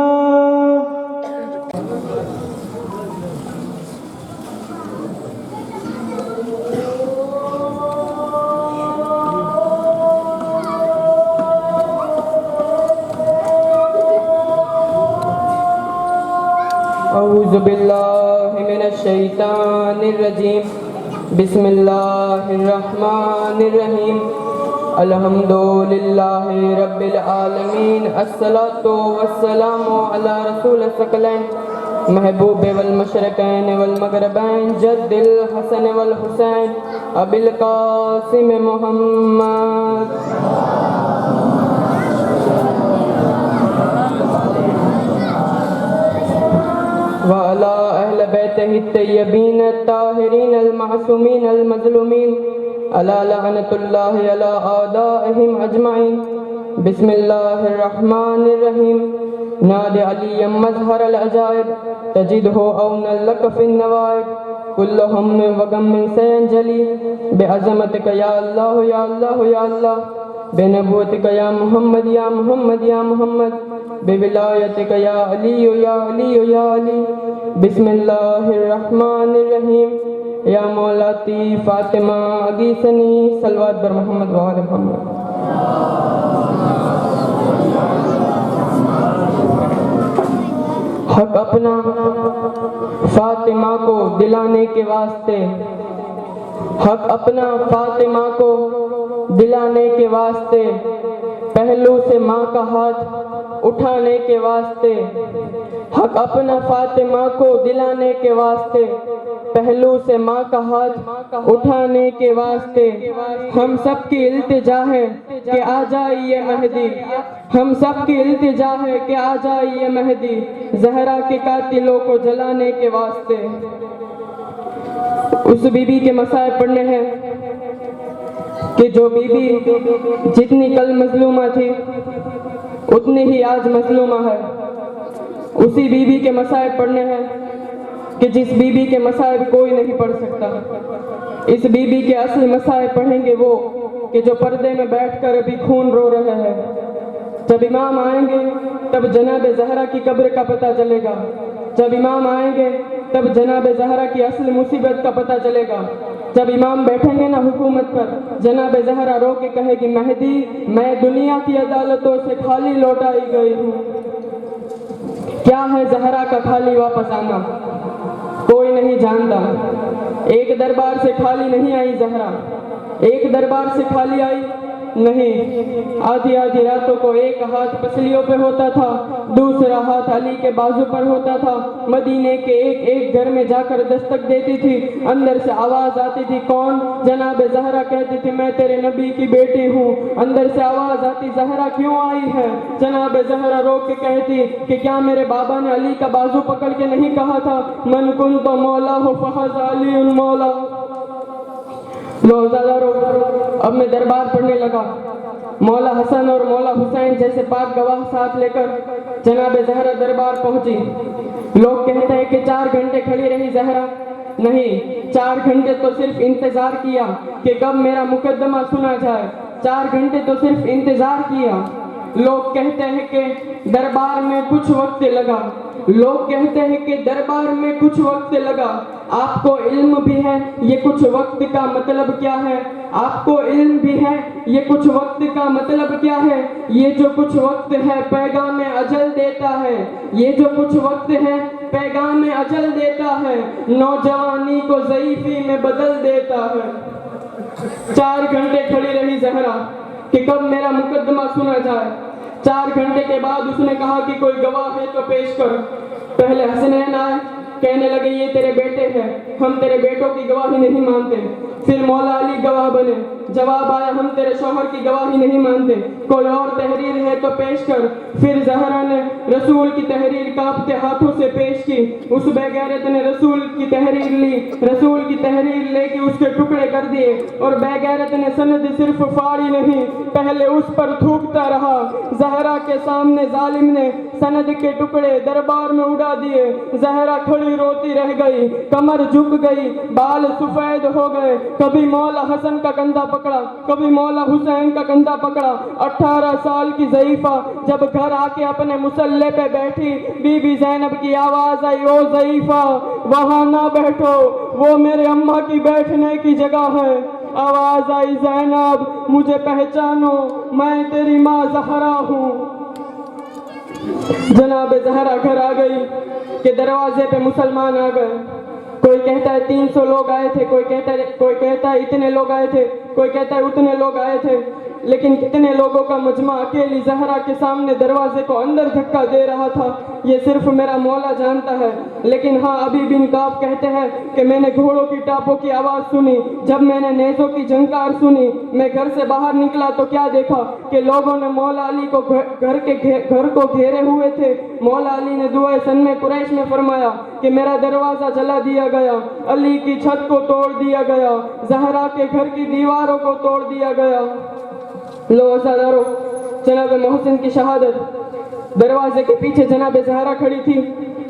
औज़ु बिल्लाहि मिनश शैतानिर रजीम बिस्मिल्लाहिर रहमानिर रहीम अल्हम्दुलिल्लाहि रब्बिल आलमीन अस्सलातु वस्सलामु अला रसूलिल सकलैन महबूब वल मशरकैन वल मगरबैन जद्दिल हसन वल हुसैन अबिल कासिम मोहम्मद वाला अहल बैतिही तय्यबीन ताहिरीन अल मासूमीन अल मज़लूमीन अला लअनतुल्लाहि अला आदाइहिम अजमाइन बिस्मिल्लाहिर रहमानिर रहीम नाद अलियम मज़हर अल अजाइब तजिदहु औनल लक फिन नवाइब कुल्लु हम्म व गम्मिन सयंजली बिअज़मतिका या अल्लाह या अल्लाह या अल्लाह बेनबूतिका या मोहम्मद या मोहम्मद या मोहम्मद बेविलायतिका या अली या अली या अली बिस्मिल्लाहिर रहमानिर रहीम या मौलाती फातिमा अगीसनी सलवात बर मोहम्मद व आले मोहम्मद हक अपना फातिमा को दिलाने के वास्ते हक अपना फातिमा को दिलाने के वास्ते पहलू से माँ का हाथ उठाने के वास्ते हक अपना फातिमा को दिलाने के वास्ते पहलू से माँ का हाथ उठाने के वास्ते हम सब की इल्तिजा है कि आ जाइए महदी हम सब की इल्तिजा है कि आ जाइए महदी ज़हरा के कातिलों को जलाने के वास्ते उस बीबी के मसाइब पढ़ने हैं कि जो बीबी जितनी कल मजलूमा थी उतनी ही आज मजलूमा है। उसी बीबी के मसाइब पढ़ने हैं कि जिस बीबी के मसाइब कोई नहीं पढ़ सकता। इस बीबी के असली मसाइब पढ़ेंगे वो कि जो पर्दे में बैठकर अभी खून रो रहे हैं। जब इमाम आएंगे तब जनाब ज़हरा की कब्र का पता चलेगा। जब इमाम आएंगे तब जनाब ज़हरा की असल मुसीबत का पता चलेगा। जब इमाम बैठेंगे ना हुकूमत पर, जनाब ज़हरा रो के कहेगी, मेहदी मैं दुनिया की अदालतों से खाली लौटाई गई हूँ। क्या है ज़हरा का खाली वापस आना, कोई नहीं जानता। एक दरबार से खाली नहीं आई ज़हरा, एक दरबार से खाली आई नहीं। आधी आधी रातों को एक हाथ पसलियों पे होता था, दूसरा हाथ अली के बाजू पर होता था। मदीने के एक एक घर में जाकर दस्तक देती थी, अंदर से आवाज आती थी, कौन? जनाब ज़हरा कहती थी, मैं तेरे नबी की बेटी हूँ। अंदर से आवाज आती, ज़हरा क्यों आई है? जनाब ज़हरा रो के कहती कि क्या मेरे बाबा ने अली का बाजू पकड़ के नहीं कहा था, मन कुन तो मौला हो फहज़ अली उन मौला। लो ज़ादारो, अब मैं दरबार पढ़ने लगा। मौला हसन और मौला हुसैन जैसे पाक गवाह साथ लेकर जनाब ज़हरा दरबार पहुंची। लोग कहते हैं कि 4 घंटे खड़ी रही ज़हरा। नहीं, 4 घंटे तो सिर्फ इंतजार किया कि कब मेरा मुकदमा सुना जाए। 4 घंटे तो सिर्फ इंतजार किया। लोग कहते हैं कि दरबार में कुछ वक्त लगा, लोग कहते हैं कि दरबार में कुछ वक्त लगा। आपको इल्म भी है ये कुछ वक्त का मतलब क्या है? आपको इल्म भी है ये कुछ वक्त का मतलब क्या है? ये जो कुछ वक्त है पैगाम अजल देता है, ये जो कुछ वक्त है पैगाम अजल देता है, नौजवानी को ज़ईफ़ी में बदल देता है। 4 घंटे खड़ी रही ज़हरा कि कब मेरा मुकदमा सुना जाए। 4 घंटे के बाद उसने कहा कि कोई गवाह है तो पेश कर। पहले हसनैन आए, कहने लगे ये तेरे बेटे हैं, हम तेरे बेटों की गवाही नहीं मानते। फिर मौला अली गवाह बने, जवाब आया हम तेरे शौहर की गवाही नहीं मानते, कोई और तहरीर है तो पेश कर। फिर ज़हरा ने रसूल की तहरीर कांपते हाथों से पेश की। उस बेगैरत ने रसूल की तहरीर ली, रसूल की तहरीर लेके उसके टुकड़े कर दिए और बेगैरत ने सनद सिर्फ फाड़ी नहीं, पहले उस पर थूकता रहा। ज़हरा के सामने जालिम ने सनद के टुकड़े दरबार में उड़ा दिए। ज़हरा खड़ी रोती रह गई, कमर झुक गई, बाल सफेद हो गए। कभी मौला हसन का कंधा पकड़ा, कभी मौला हुसैन का कंधा पकड़ा। 18 साल की ज़ईफ़ा जब घर आके अपने मुसल्ले पे बैठी, बीबी ज़ैनब की आवाज आई, ओ ज़ईफ़ा वहां ना बैठो, वो मेरे अम्मा की बैठने की जगह है। आवाज आई, ज़ैनब मुझे पहचानो, मैं तेरी माँ ज़हरा हूँ। जनाब ज़हरा घर आ गई कि दरवाजे पे मुसलमान आ गए। कोई कहता है 300 लोग आए थे, कोई कहता है इतने लोग आए थे, कोई कहता है उतने लोग आए थे, लेकिन कितने लोगों का मजमा अकेली ज़हरा के सामने दरवाजे को अंदर धक्का दे रहा था ये सिर्फ मेरा मौला जानता है। लेकिन हाँ, अभी बिन काफ कहते हैं कि मैंने घोड़ों की टापों की आवाज़ सुनी, जब मैंने नेज़ों की झंकार सुनी, मैं घर से बाहर निकला तो क्या देखा कि लोगों ने मौला अली को घर को घेरे हुए थे। मौला अली ने दुआ सन्मे कुरैश में फरमाया कि मेरा दरवाज़ा जला दिया गया, अली की छत को तोड़ दिया गया, ज़हरा के घर की दीवारों को तोड़ दिया गया। लो ज़ादारो, जनाब मोहसिन की शहादत। दरवाजे के पीछे जनाब ज़हरा खड़ी थी।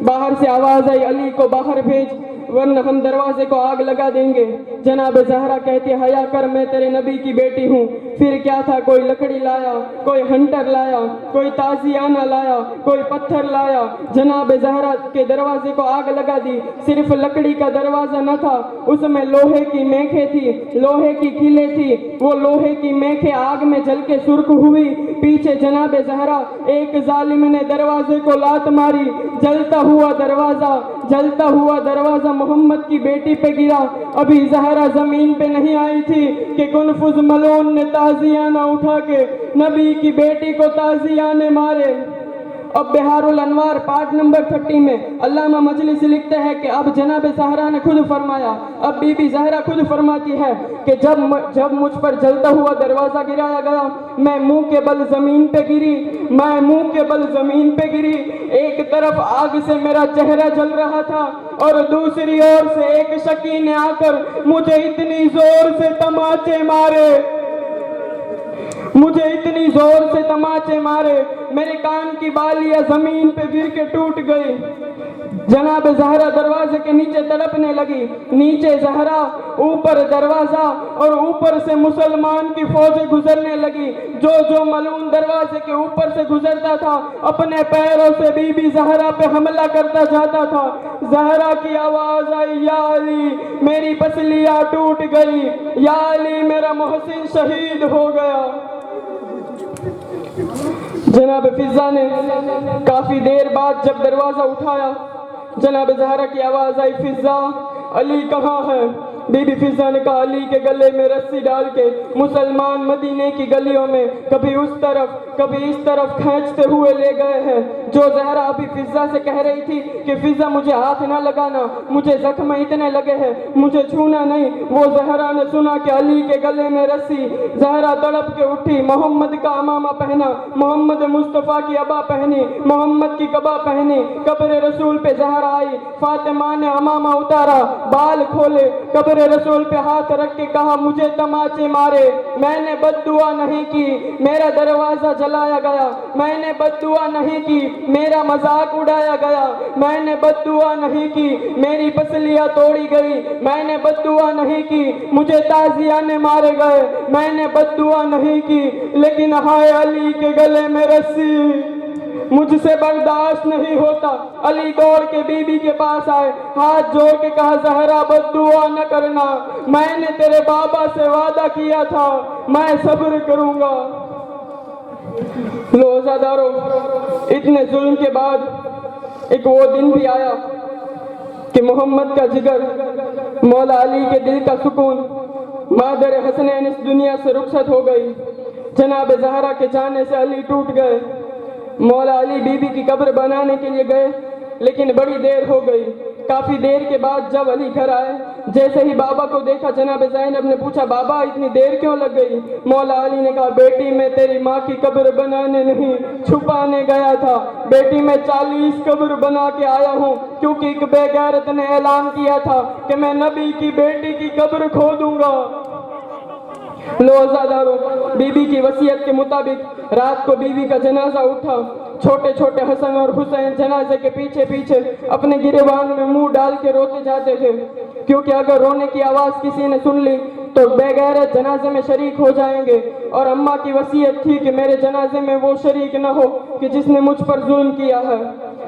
बाहर से आवाज़ आई, अली को बाहर भेज वरना हम दरवाजे को आग लगा देंगे। जनाब ज़हरा कहती, हया कर, मैं तेरे नबी की बेटी हूँ। फिर क्या था, कोई लकड़ी लाया, कोई हंटर लाया, कोई ताजियाना लाया, कोई पत्थर लाया, जनाब ज़हरा के दरवाजे को आग लगा दी। सिर्फ लकड़ी का दरवाज़ा न था, उसमें लोहे की मेखें थी, लोहे की कीलें थी। वो लोहे की मेखें आग में जल के सुर्ख हुई। पीछे जनाब ज़हरा, एक जालिम ने दरवाजे को लात मारी, जलता हुआ दरवाज़ा मोहम्मद की बेटी पे गिरा। अभी ज़हरा जमीन पे नहीं आई थी कि कुनफुज मलून ने ताजियाना उठा के नबी की बेटी को ताजियाने मारे। अब बिहारुल अनवार पार्ट नंबर 30 में अल्लामा मजलिसी लिखते हैं कि अब जनाब ज़हरा ने खुद फरमाया, अब बीबी ज़हरा खुद फरमाती है कि जब मुझ पर जलता हुआ दरवाज़ा गिराया गया, मैं मुंह के बल ज़मीन पे गिरी। एक तरफ आग से मेरा चेहरा जल रहा था और दूसरी ओर से एक शकी ने आकर मुझे इतनी जोर से तमाचे मारे, मेरे कान की बालियां जमीन पे गिर के टूट गई। जनाब जहरा दरवाजे के नीचे तड़पने लगी। नीचे जहरा, ऊपर दरवाजा और ऊपर से मुसलमान की फौजें गुजरने लगी। जो जो मलून दरवाजे के ऊपर से गुजरता था अपने पैरों से बीबी जहरा पे हमला करता जाता था। जहरा की आवाज आई, या अली मेरी पसलियां टूट गई, या अली मेरा मोहसिन शहीद हो गया। जनाब फिजा ने काफी देर बाद जब दरवाजा उठाया, जनाब जहरा की आवाज आई, फिजा अली कहाँ है? बीबी फिजा ने कहा, अली के गले में रस्सी डाल के मुसलमान मदीने की गलियों में कभी उस तरफ कभी इस तरफ खींचते हुए ले गए हैं। जो जहरा अभी फिजा से कह रही थी कि फिजा मुझे हाथ ना लगाना, मुझे जख्म इतने लगे हैं, मुझे छूना नहीं, वो जहरा ने सुना कि अली के गले में रस्सी। जहरा तड़प के उठी, मोहम्मद का अमामा पहना, मोहम्मद मुस्तफ़ा की अबा पहनी, मोहम्मद की कबा पहनी, कब्र रसूल पे जहरा आई। फातिमा ने अमामा उतारा, बाल खोले, कब्र रसूल पे हाथ रख के कहा, मुझे तमाचे मारे, मैंने बद्दुआ नहीं की, मेरा दरवाजा जलाया गया, मैंने बद्दुआ नहीं की, मेरा मजाक उड़ाया गया, मैंने बद्दुआ नहीं की, मेरी पसलियां तोड़ी गई, मैंने बद्दुआ नहीं की, मुझे ताजियाने मारे गए, मैंने बद्दुआ नहीं की, लेकिन हाय अली के गले में रस्सी, मुझसे बर्दाश्त नहीं होता। अली दौड़ के बीबी के पास आए, हाथ जोड़ के कहा, जहरा बद्दुआ न करना, मैंने तेरे बाबा से वादा किया था, मैं सब्र करूंगा। रोजादारों, इतने जुल्म के बाद एक वो दिन भी आया कि मोहम्मद का जिगर, मौला अली के दिल का सुकून, मादर हसनैन इस दुनिया से रुखसत हो गई। जनाब जहरा के जाने से अली टूट गए। मौला अली बीबी की कब्र बनाने के लिए गए, लेकिन बड़ी देर हो गई। काफी देर के बाद जब अली घर आए, जैसे ही बाबा को देखा, जनाब ज़ैनब ने पूछा, बाबा इतनी देर क्यों लग गई? मौला अली ने कहा, बेटी मैं तेरी माँ की कब्र बनाने नहीं, छुपाने गया था। बेटी मैं 40 कब्र बना के आया हूँ, क्योंकि एक बेगैरत ने ऐलान किया था कि मैं नबी की बेटी की कब्र खोदूंगा। रोजादारों, बीबी की वसीयत के मुताबिक रात को बीबी का जनाजा उठा। छोटे छोटे हसन और हुसैन जनाजे के पीछे पीछे अपने गिरेबान में मुंह डाल के रोते जाते थे, क्योंकि अगर रोने की आवाज किसी ने सुन ली तो बेगैरत जनाजे में शरीक हो जाएंगे। और अम्मा की वसीयत थी कि मेरे जनाजे में वो शरीक न हो कि जिसने मुझ पर जुल्म किया है।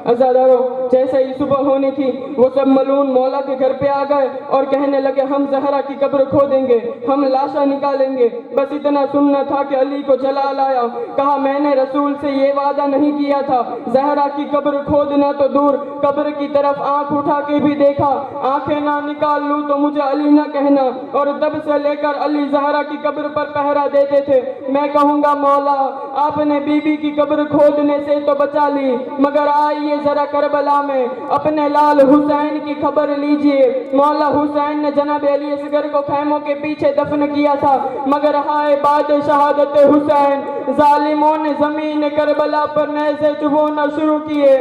अज़ादारों, जैसे ही सुबह होनी थी, वो सब मलून मौला के घर पे आ गए और कहने लगे, हम जहरा की कब्र खोदेंगे, हम लाशा निकालेंगे। बस इतना सुनना था कि अली को जला लाया। कहा, मैंने रसूल से ये वादा नहीं किया था, जहरा की कब्र खोदना तो दूर, कब्र की तरफ आंख उठा के भी देखा, आंखें ना निकाल लूं तो मुझे अली ना कहना। और तब से लेकर अली जहरा की कब्र पर पहरा देते थे। मैं कहूँगा, मौला आपने बीबी की कब्र खोदने से तो बचा ली, मगर आइए जरा करबला में अपने लाल हुसैन की खबर लीजिए। मौला हुसैन ने जनाब अली असगर को खैमों के पीछे दफन किया था, मगर हाय बाद शहादत हुसैन, जालिमों ने जमीन करबला पर नेज़े चुभोना शुरू किए।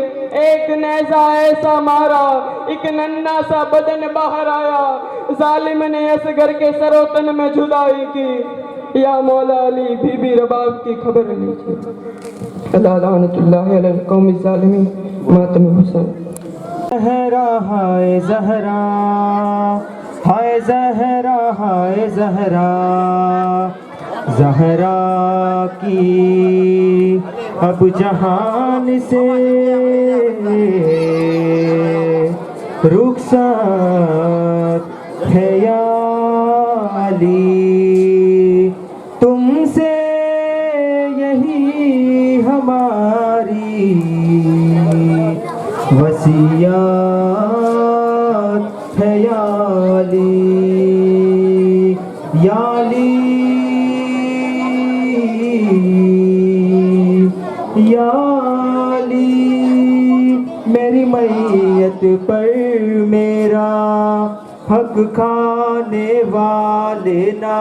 एक नेज़ा ऐसा मारा, एक नन्ना सा बदन बाहर आया, जालिम ने असगर के सरोतन में जुदाई की। या मौला अली बीबी रबाब की खबर लीजिए। अल्लाह लानतुल्लाह अलल कौम ज़ालिमीन, मातम हुसैन। जहरा हाय जहरा, हाय जहरा, हाय जहरा, जहरा की अब जहान से रुखसत है या अली, तुमसे यही हमारी वसीयत है या अली, या अली, या अली। मेरी मैयत पर मेरा हक खाने वाले ना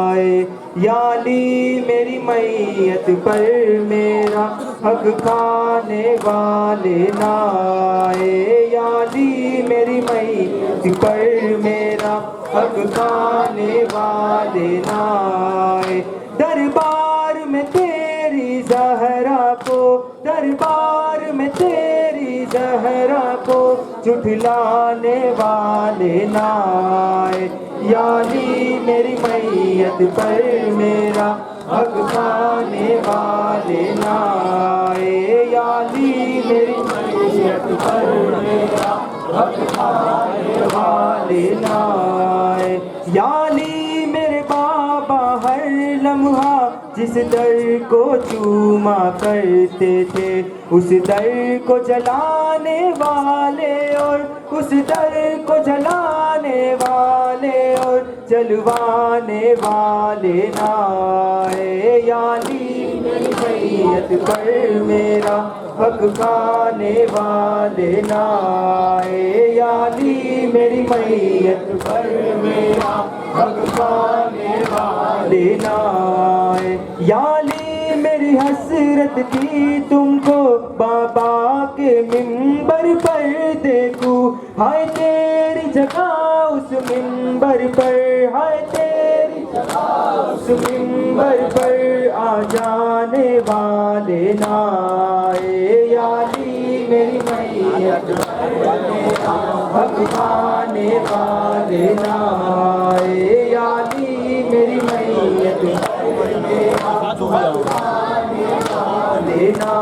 आए, या अली मेरी मैयत पर मेरा हक खाने वाले ना आए, या अली मेरी मैयत पर मेरा हक खाने वाले ना आए। दरबार में तेरी जहरा को, दरबार में तेरी जहरा को को झुठलाने वाले ना आए। या अली मेरी मैयत पर मेरा हक खाने वाले ना आए। या अली मेरी मैयत पर मेरा हक खाने वाले ना आए। या अली मेरे बाबा हर लम्हा जिस दर को चूमा करते थे, उस दर को जलाने वाले और उस दर को जलाने वाले और जलवाने वाले ना आए। या अली मेरी मैयत पर मेरा हक खाने वाले ना आए। या अली मेरी मैयत पर मेरा हक खाने वाले ना आए। या अली मेरी हसरत थी तुमको बाबा के मिंबर पर देखूं, हाय तेरी जगह उस मिंबर पर, हाय तेरी जगह उस मिंबर पर आ जाने वाले ना आए। या अली मेरी मैयत पर मेरा हक खाने वाले ना आए। या अली मेरी मैयत पर मेरा हक खाने वाले ना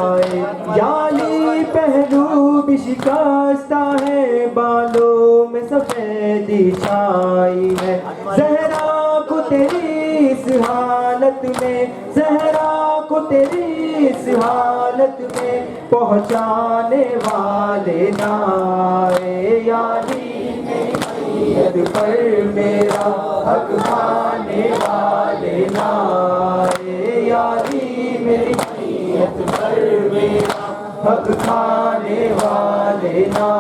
आए। या अली पहलू भी शिकस्ता है, बालों में सफेदी छाई है, ज़हरा को तेरी इस हालत में, ज़हरा को तेरी इस हालत में पहुँचाने वाले ना आए। या अली मेरी मैयत पर मेरा हक खाने वाले ना आए। या अली मेरी मैयत पर मेरा हक खाने वाले ना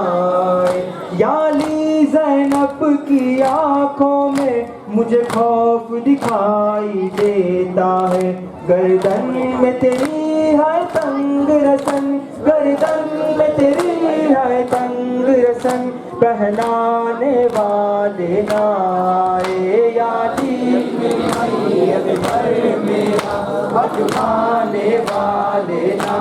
आए। या अली ज़ैनब की आँखों में मुझे खौफ दिखाई देता है, गर्दन में तेरी है तंग रसन, गर्दन में तेरी है तंग रसन पहनाने वाले ना आए। या अली मेरी मैयत पर मेरा हक खाने वाले ना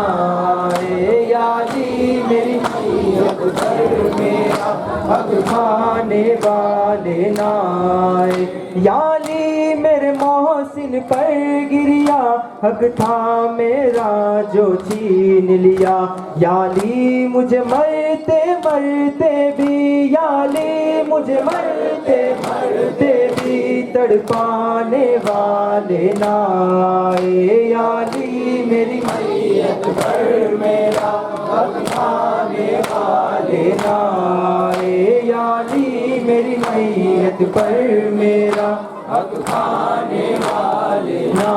आए। या अली मेरी मैयत पर मेरा हक खाने वाले ना आए। या अली मेरे मोहसिन पर गिरिया, हक था मेरा जो छीन लिया। या अली मुझे मरते मरते भी, या अली मुझे मरते मरते भी तड़पाने वाले ना आए। या अली मेरी मैयत पर मेरा हक खाने वाले ना आए। या अली मेरी मैयत पर मेरा हक खाने वाले ना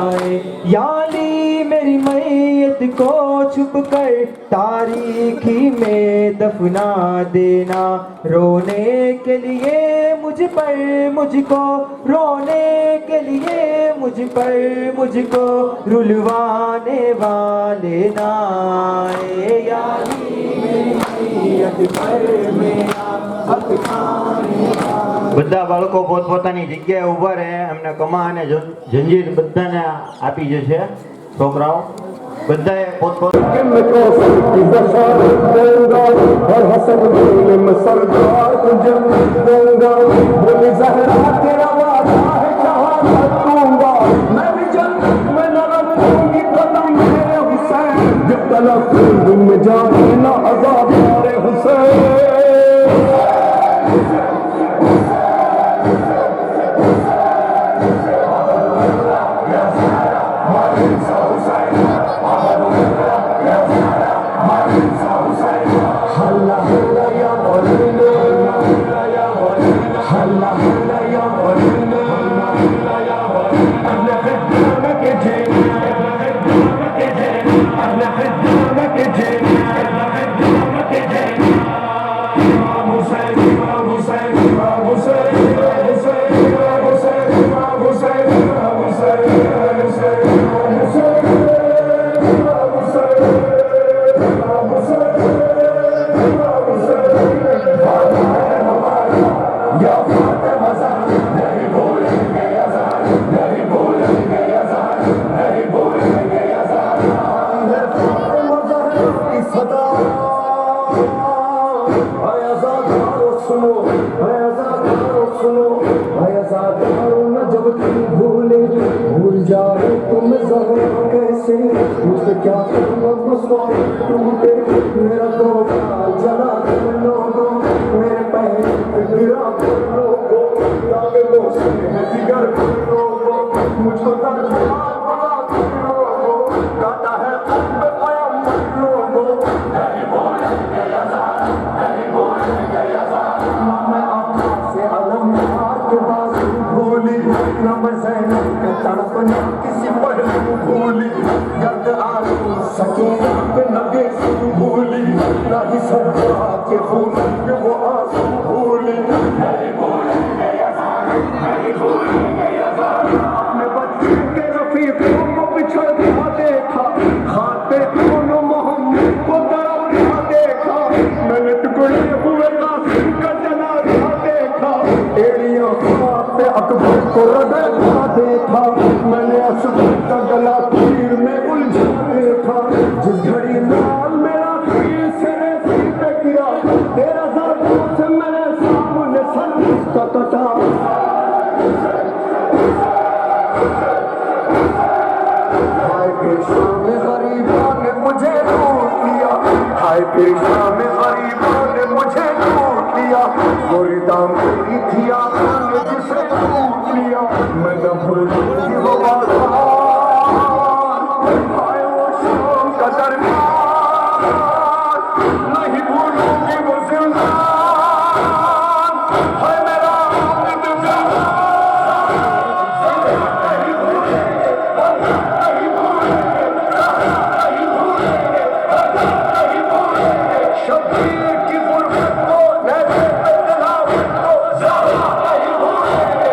आए। या अली मेरी मैयत को छुप कर तारीखी में दफना देना, रोने के लिए मुझ पर मुझको, रोने के लिए मुझ पर मुझको रुलवाने वाले ना आए। या अली मेरी मैयत पर मेरा हक खाने બધા બાળકો પોતપોતાની જગ્યાએ ઊભા રહે, એમને કમા અને જંજીર બધાને આપી જશે છોકરાઓ બધાએ પોતપોતાની जाए तुम जरा कैसे मुझे क्या करना गुस्सा टूटे मेरा धोखा जला तुम लोगों मेरे पहले पे गिरा तुम लोगों दावे दोस्त है जिगर तुम लोगों मुझको दर्द बड़ा तुम लोगों गाता है खुद पाया तुम लोगों मैं आपसे अलम के पास भूली न मज़े के तड़पना किसी पहलू भूली गर्द आंसू सकीना पे लगे भूली ना ही सरका के खून पे वो आंसू भूली अपने बच्चे के रफीकों को बिछड़ता देखा खाते दोनों मोहम्मद को दरअसल देखा मैंने टुकड़े हुए कासिम का जनाजा देखा एड़ियों पे अकबर को रगड़ता देखा मैंने असफर का गला तीर में उलझा देखा जिस घड़ी लाल मेरा तीर सिरे पे गिरा तेरा ज़रबों से मेरे सामने सर उसका कटा हाय पेशा में गरीबों ने मुझे लूट लिया हाय पेशा में गरीबों ने मुझे लूट लिया गोरी दाम मेरी थी आका ने जिसे लूट लिया मैं न भूलूंगी वो बाजार हाय वो शाम का दरबार नहीं भूलूंगी वो जिंदान हाय मेरा शब्बीर की गुर्बत को नैसे पे तलावत को ज़रा नहीं भूलेंगे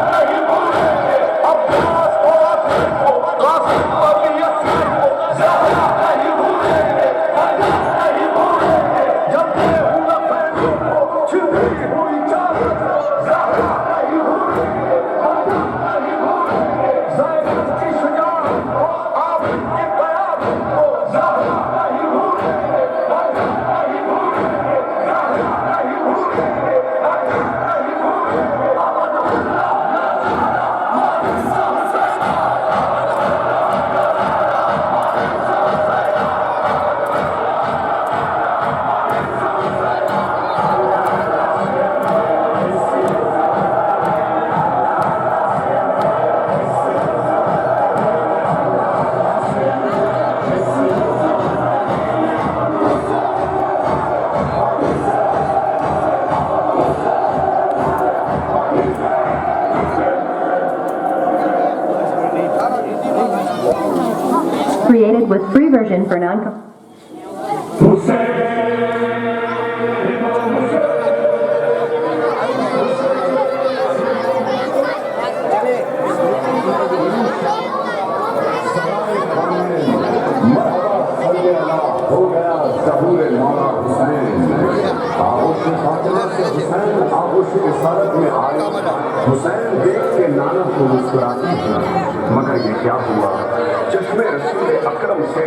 नहीं भूलेंगे अब्बास को आसिफ को कासिम को यसीर को ज़रा नहीं भूलेंगे नहीं भूलेंगे जब ये हुआ फैसलों को छिपी हुई चादर को ज़रा नहीं भूलेंगे नहीं भूलेंगे ज़ैनब की शुजाअत को आबिद की क़यादत को ज़रा नहीं भूलेंगे नहीं भूलेंगे नहीं भूलेंगे नहीं भूलेंगे Created with free version for non. हो गया ज़हूर मौला हुसैन आगोश फातिमा से हुसैन आगोश इशारत में आए हुसैन देख के नाना को मुस्कुराती है मगर ये क्या हुआ चश्मे रसूल अकरम से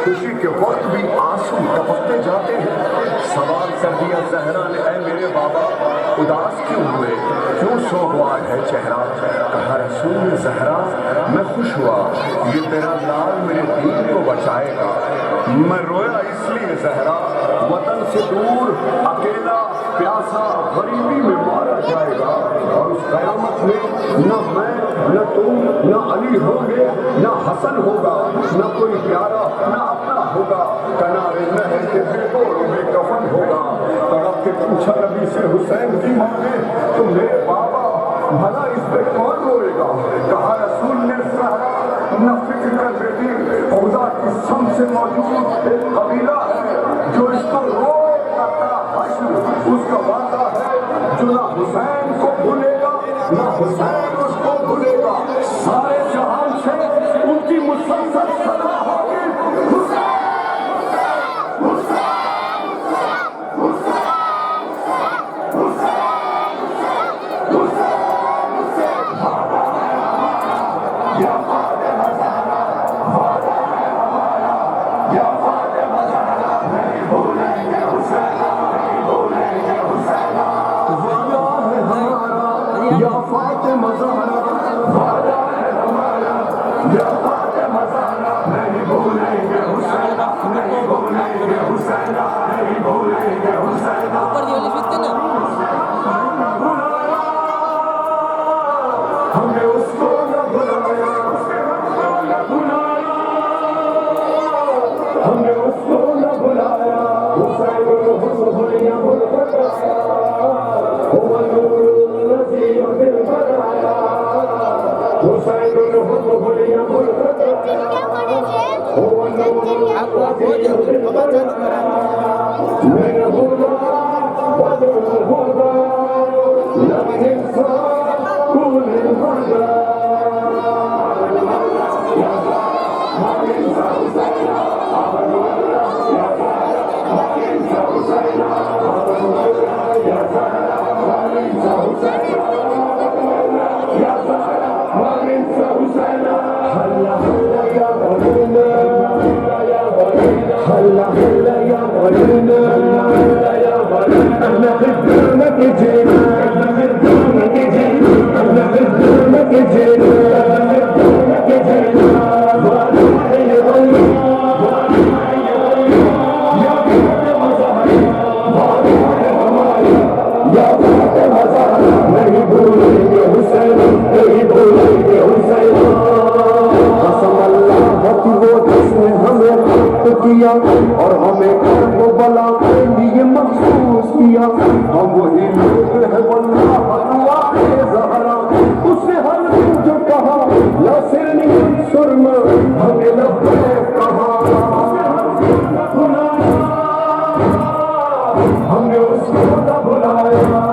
खुशी के वक्त भी आंसू टपकते जाते हैं सवाल कर दिया ज़हरा ने ऐ मेरे बाबा उदास क्यों हुए क्यों सोगवार है चेहरा कहा रसूल ज़हरा मैं खुश हुआ ये तेरा लाल मेरे दीन को बचाएगा मैं रोया इसलिए ज़हरा वतन से दूर अकेला प्यासा गरीबी में मारा जाएगा और उस कयामत में न मैं न तुम न अली होंगे न हसन होगा न कोई प्यारा न अपना होगा किनारे नहर के बेगोरों में कफन होगा तड़प के पूछा नबी से हुसैन की माँ ने तो मेरे बाबा भला इस पे कौन रोएगा कहा रसूल ने ज़हरा न फिक्र कर बेटी खुदा की सम से मौजूद एक कबीला है जो इसको रोए करता हश्र उसका वादा है जो ना हुसैन को भूलेगा ना हुसैन उसको भूलेगा सारे जहान से उनकी मुसलसल सदा होगी या फातिमा ज़हरा वादा है हमारा और हमें वो बला के लिए महसूस किया हम वही लोग हैं वल्लाह हलवा ज़हरा उसने हर दिन जो कहा या सिरनी सुरम हमें लब्बैक कहा हमने उसको न बुलाया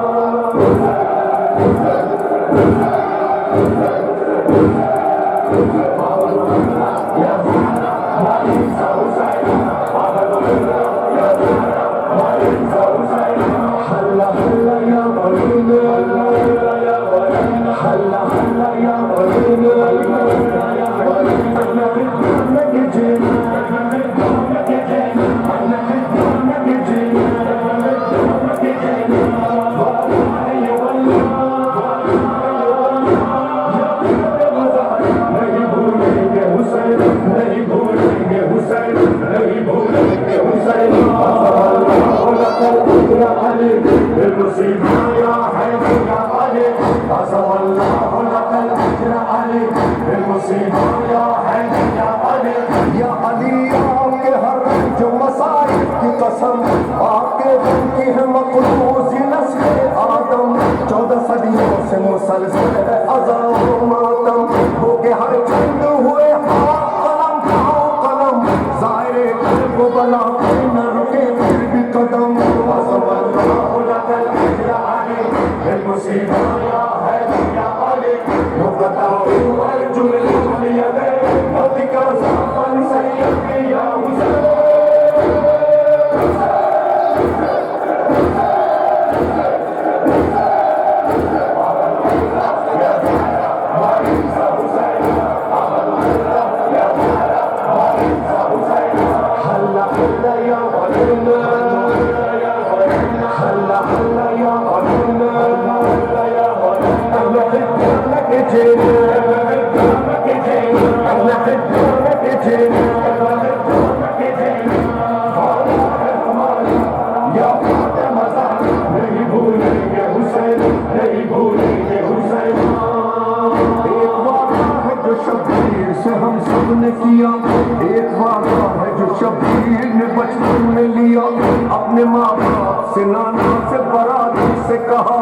अपने माँ बाप से नाना से बराती से कहा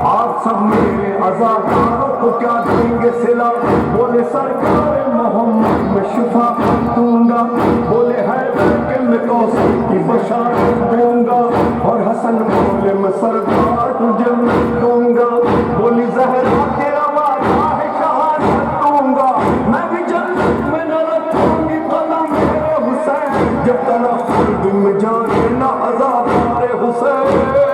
आप सब मेरे अज़ादारों को क्या देंगे सिला बोले सरकार मोहम्मद में शिफा दूंगा बोले हैदर के मैं कौसर की बशारत दूंगा और हसन बोले मैं सरदार तुझे दूंगा बोली जहरा तेरा वादा है शहादत दूंगा मैं भी जन्नत में न रखूंगी कदम मेरे हुसैन जब तक खुद में जाने ना अज़ाब मेरे हुसैन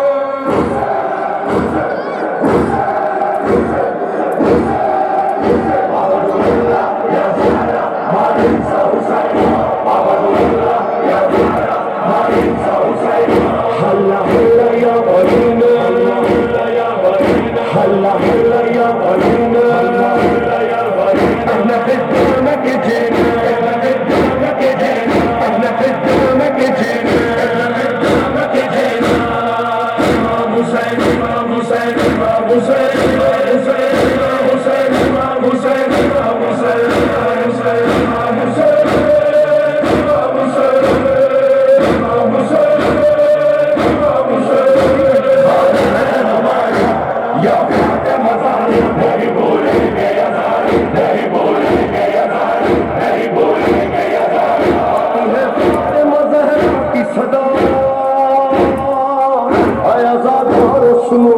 सुनो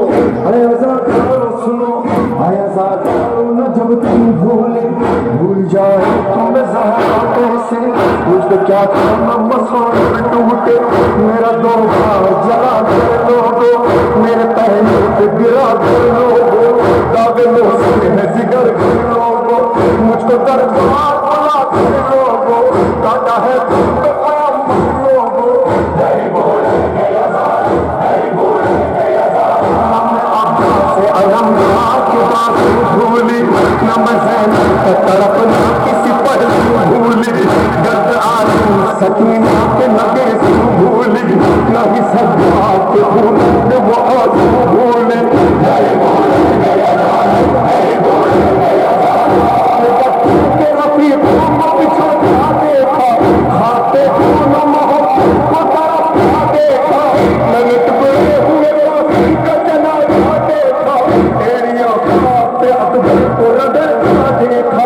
अरे अज़ादारो सुनो आए अज़ादारो न जब तुम भूल जाए तुम्हें ज़हरा से मुझको क्या करना मसाले टूटे मेरा दो बार जला कर लोगो मेरे पहले पे गिरा कर लोगो दावे मोहसिन है जिगर कर लोगो मुझको दर्द बुला कर लोगो काटा है तुम पे कयामत लोगो नहीं बोलेंगे अज़ान नहीं बोलेंगे अज़ान हमने आपका से अलम की बात भूली न मैं ज़ैनब का तड़पना किसी पर भूली दर्द आलू सकीना के लगे भूली न ही सब के भूले वो आंसू भूले नहीं बोलेंगे अज़ान नहीं बोलेंगे अज़ान के रफ़ीक को पिछोड़ा देखा खाते खून मोहब्बत को तरफा देखा मैंने टुकड़े हुए पानी का जनाजा देखा तेरी आँखों पे अकबर को रगड़ता देखा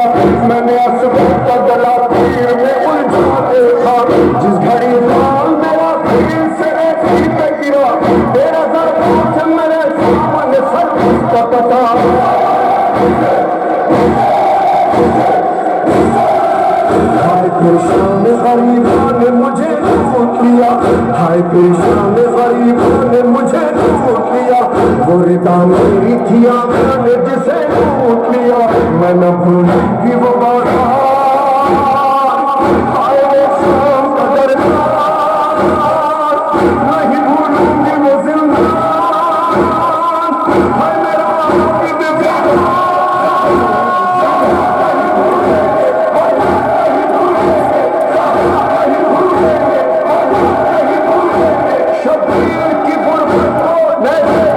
मैंने असबर का गला तीर में उलझा देखा जिस घड़ी लाल मेरा दिल से रेती पे गिरा तेरा सर पूछ मेरे सामने सर उसका पता हाय परेशान गरीबों ने मुझे लूट लिया हाय परेशान गरीबों ने मुझे लूट लिया वो रिदा मेरी थी आंखों ने जिसे लूट लिया मैं न भूलूंगी वो बात हाय वो शाम का दर्द नहीं भूलूंगी वो जिंदान हाय मेरा शबीर की गुर्बत को नहीं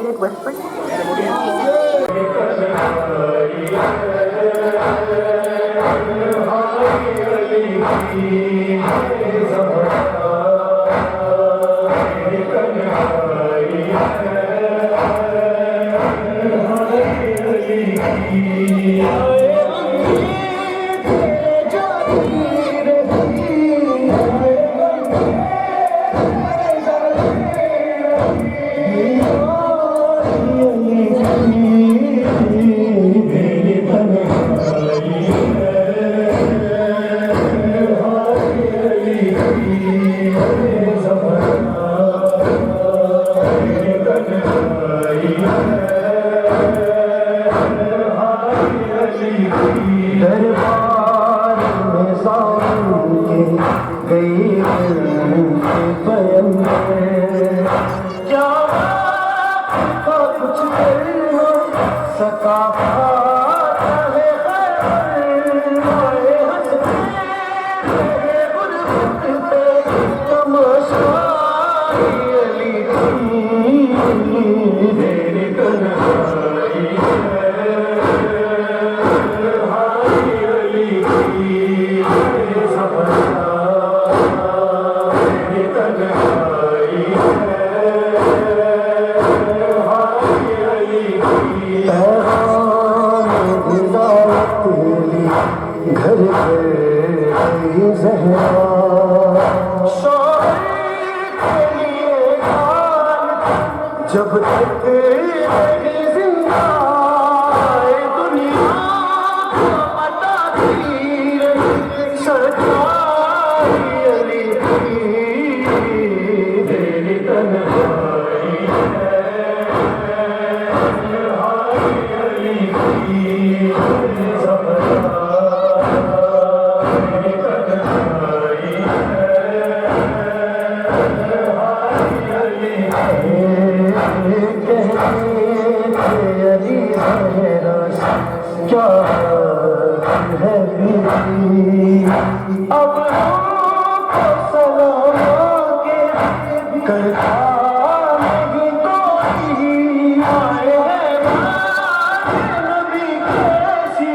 Created with free. जब तक रही जिंदा दुनिया पता थी रही सरकारी अली तेरी तन्हाई क्या है मेरी अब हमको सलाम के करता नहीं कोई आए हैं नबी कैसी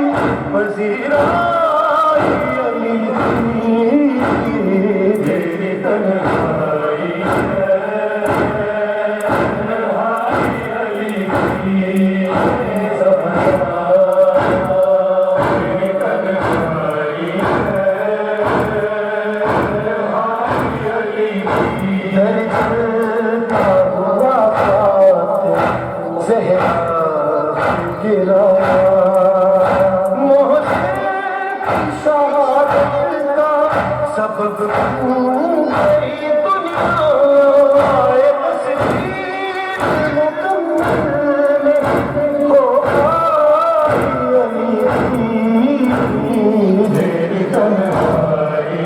पजीराई अली तेरी तन्हाई सबब गई दुनिया आए बस मुकम्मल हो मेरी तन्हाई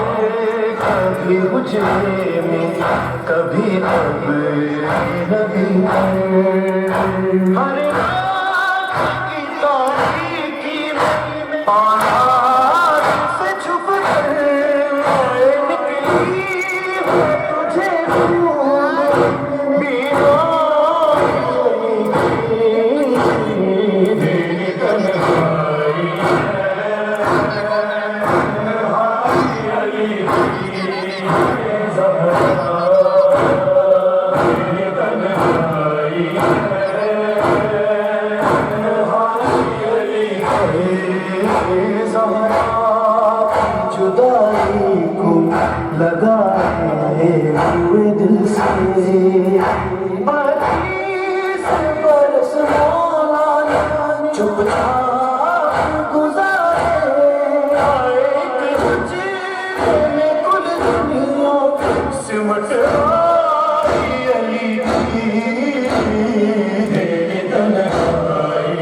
कभी मुझे में कभी अब नबी हर रात की तारीकी में आवाज से छुप कर निकली है तुझे मेरी तन्हाई जुदाई को लगाए हुए दिल से बरस मौलाना चुपचाप गुजारे आए कि में कुल दुनिया सिमट आई अली तेरी तन्हाई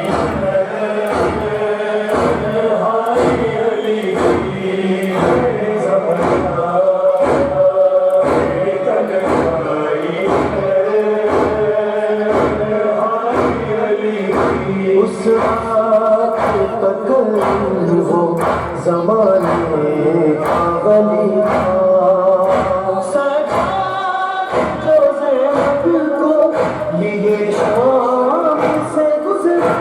उस रात तक वो ज़माने का वली सजा जो ज़ैनब को लिए शाम से गुज़रा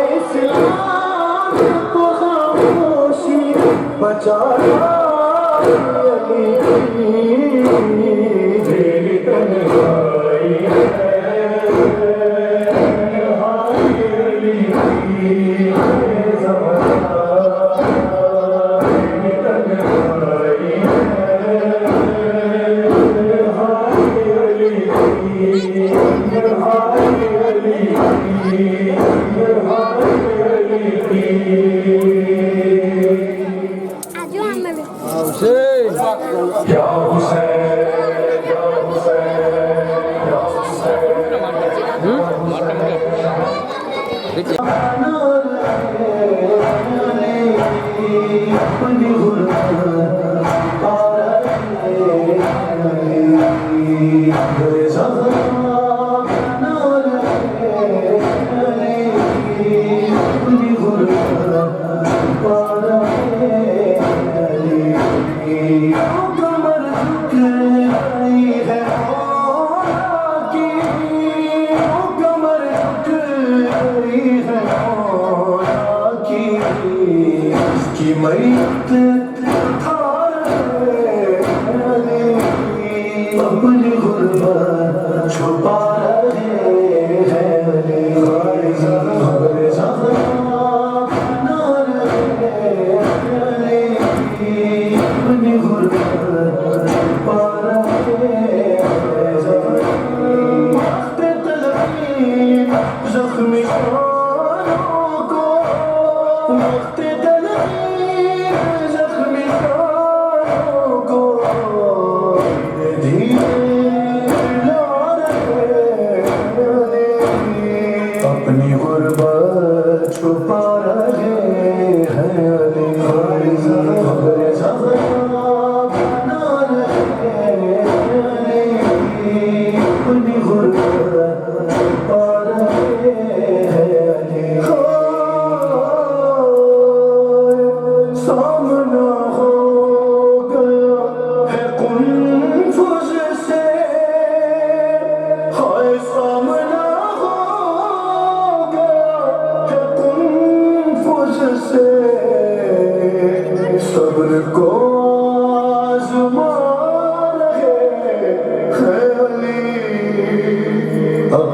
इस्लाम को खामोशी बचाया तेरी तन्हाई अपनी गुर्बत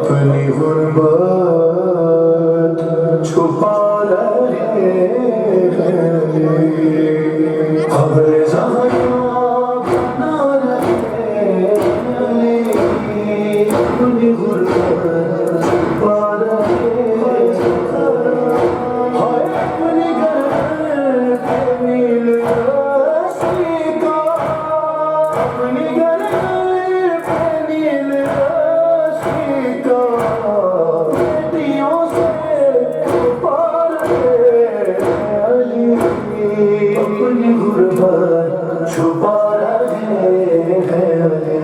अपनी गुर्बत छुपा रहे हैं खबर ज़हरा बना रहे हैं अपनी गुर्बत छुपा रहे हैं हाय अपनी गर्दन पे नील रस्सी का अपनी गर्दन पे नील रस्सी का बेटियों से छुपा रहे अली अपनी गुर्बत छुपा रहे हैं अली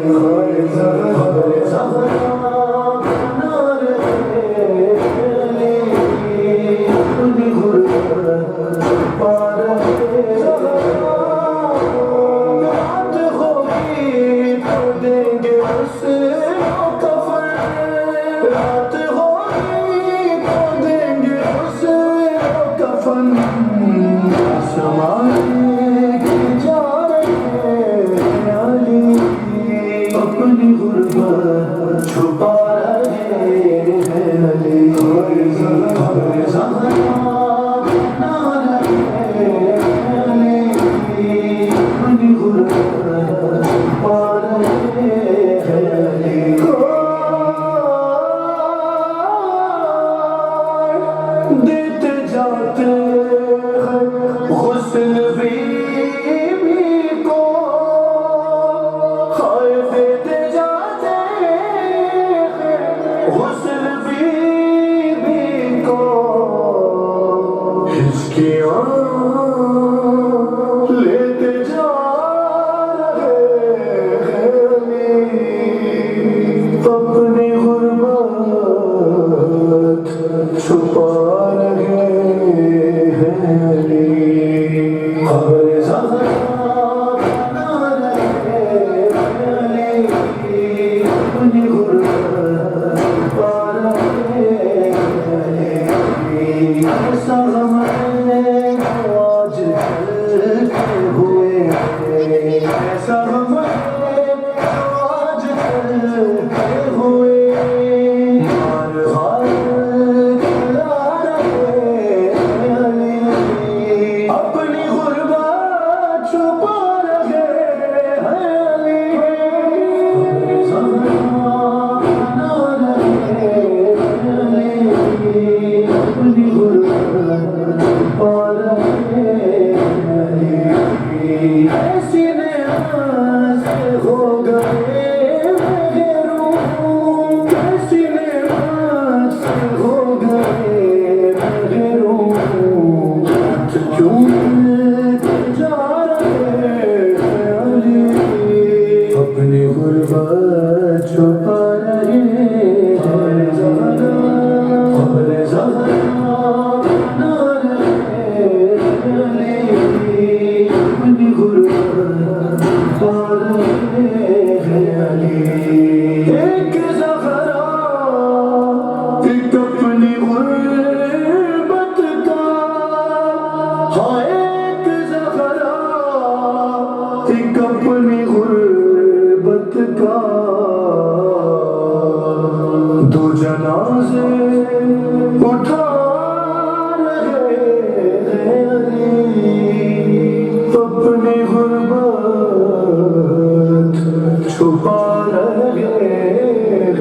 खबर ज़हरा बना रहे अली अपनी गुर्बत छुपा रहे रात होगी तो देंगे उसे कफन रात होगी तो देंगे उसे कफन समाने की जा रहे अली अपनी गुर्बत छुपा रहे हैं अली खबर ज़हरा बना रहे अली अपनी गुर्बत छुपा रहे हैं अली देते जाते हैं गुस्ल बीबी को हाय देते जाते हैं गुस्ल बीबी को हिचकियाँ लेते जा रहे हैं अपनी गुर्बत छुपा रहे हैं खबर ज़हरा बना रहे हैं अपनी गुर्बत छुपा रहे हैं ऐसा गम है आज चलते हुए ऐसा गम है आज चलते हुए मार हार करा रहे अली अपनी गुर्बत छुपा रहे हैं अली ज़हरा बना रहे अली अपनी गुर्बत छुपा रहे अली ऐसी नेमत हो गए महरूम ऐसी नेमत हो गए महरूम क्यों लेके जा रहे हैं अली अपनी गुर्बत छुपा रहे हैं खबर ज़हरा बना रहे अली अपनी गुर्बत छुपा रहे हैं अली एक ज़हरा एक अपनी गुर्बत का हाँ एक ज़हरा एक अपनी गुर्बत का दो जनाज़े उठा रहे हैं अली अपनी गुर्बत छुपा रहे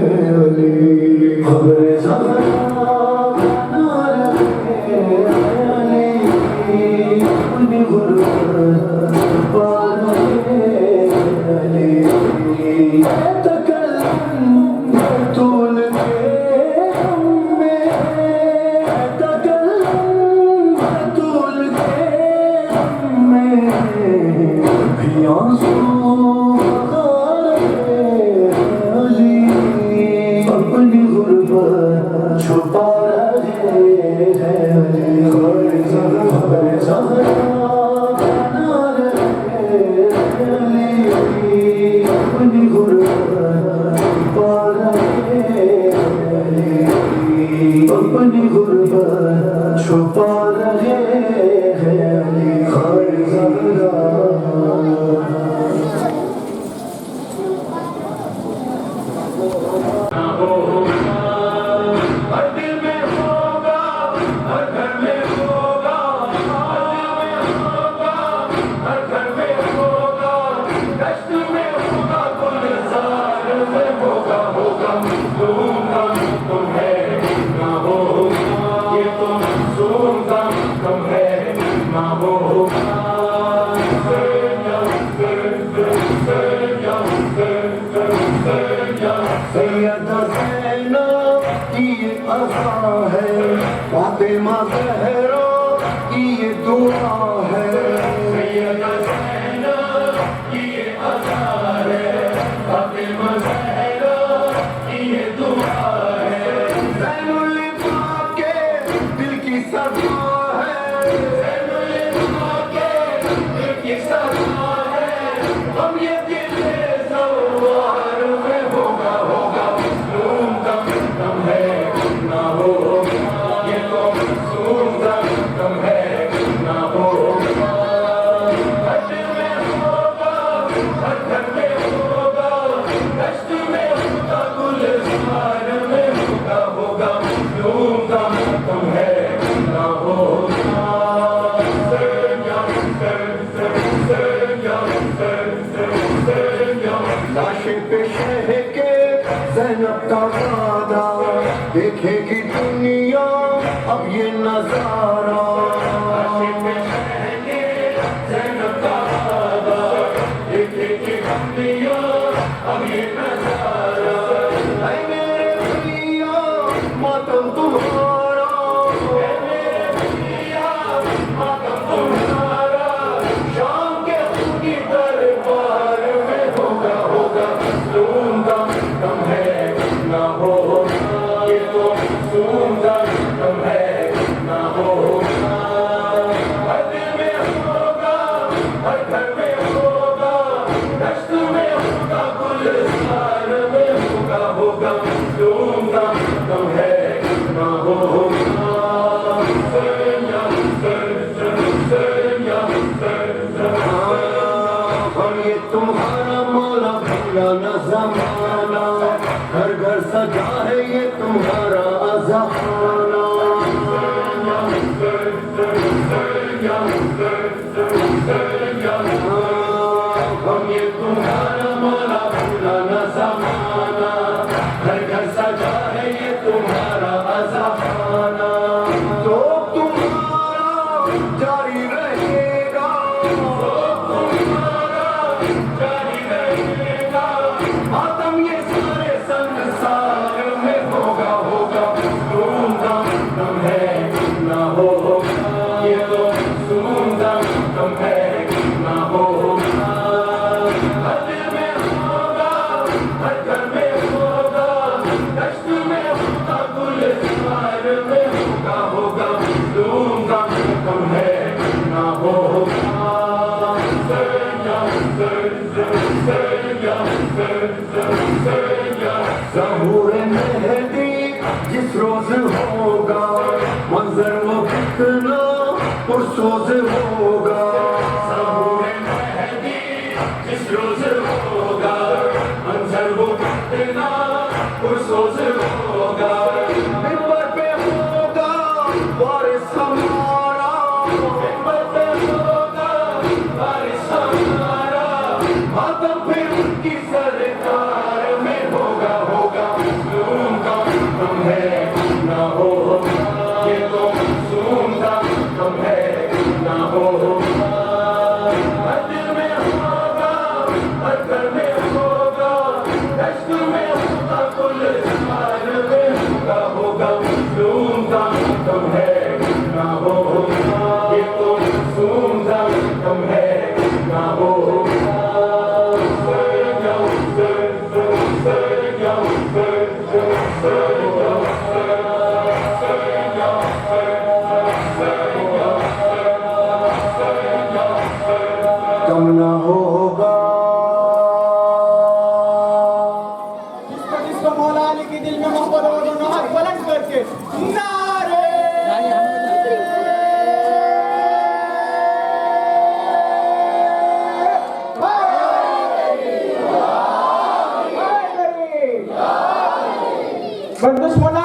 हैं अली खबर ज़हरा बना रहे अली अपनी गुर्बत छुपा रहे अली तकल्लुम बतूल के हम में तकल्लुम बतूल के हम में भी आंसू बहा रहे अली अपनी गुर्बत छुपा रहे हैं अली खबर ज़हरा बना रहे अली अपनी गुर्बत छुपा रहे अली अपनी गुर्बत छुपा रहे हैं अली खबर ज़हरा हो ज़हरा की ये दुआ है ज़ैनुल इब्राहिम के दिल की सदा है हम ये दिल सवार में होगा मज़लूम का कम है ना होगा ये तो मज़लूम का कम है ना होगा हद में होगा हर घर में होगा दश्त में होगा गुलज़ार में होगा मज़लूम का कम है ना होगा लाशे पे शह के ज़ैनब का वादा देखेगी दुनिया अब ये नजारा लाशे पे शह के ज़ैनब का वादा देखेगी दुनिया अब ये नजारा ऐ मेरे भैया मातम तुम्हारा ऐ मेरे भैया मातम तुम्हारा शाम के उनकी दरबार में होगा मज़लूम का कम है ना होगा ये तो मज़लूम का कम है ना होगा हर दिल में होगा हर घर में होगा दश्त में होगा गुलज़ार में होगा मज़लूम का कम है ना होगा हम ये तुम्हारा मौला भूला न ज़माना घर घर सजा है ये तुम्हारा अज़ाना हम ये तुम्हारा मौला भूला न ज़माना घर घर सजा है ये तुम्हारा अज़ाना तो तुम्हारा जारी रहेगा मातम ये सारे संसार में होगा मज़लूम का कम है ना होगा ये तो मज़लूम का कम है ना होगा हर दिल में होगा हर घर में होगा दश्त में होगा गुलज़ार में होगा मज़लूम का कम है ना होगा ज़हूर मेहदी जिस रोज़ होगा मंजर वो कितना पुरसोज होगा ज़हूर मेहदी जिस रोज़ होगा मंजर वो कितना पुरसोज होगा मिंबर पे होगा वारिस हमारा मिंबर पे होगा वारिस हमारा मातम फिर उनकी सरकार में होगा मज़लूम का कम है ना होगा ये तो मज़लूम का कम है ना होगा हर दिल में होगा हर घर में होगा दश्त में होगा गुलज़ार में होगा मज़लूम का कम है ना होगा ये तो मज़लूम का कम है ना होगा कम ना होगा जिसको मौला अली के दिल में मोहब्बत हो दोनों हाथ बुलंद करके नारे बंदूक मौला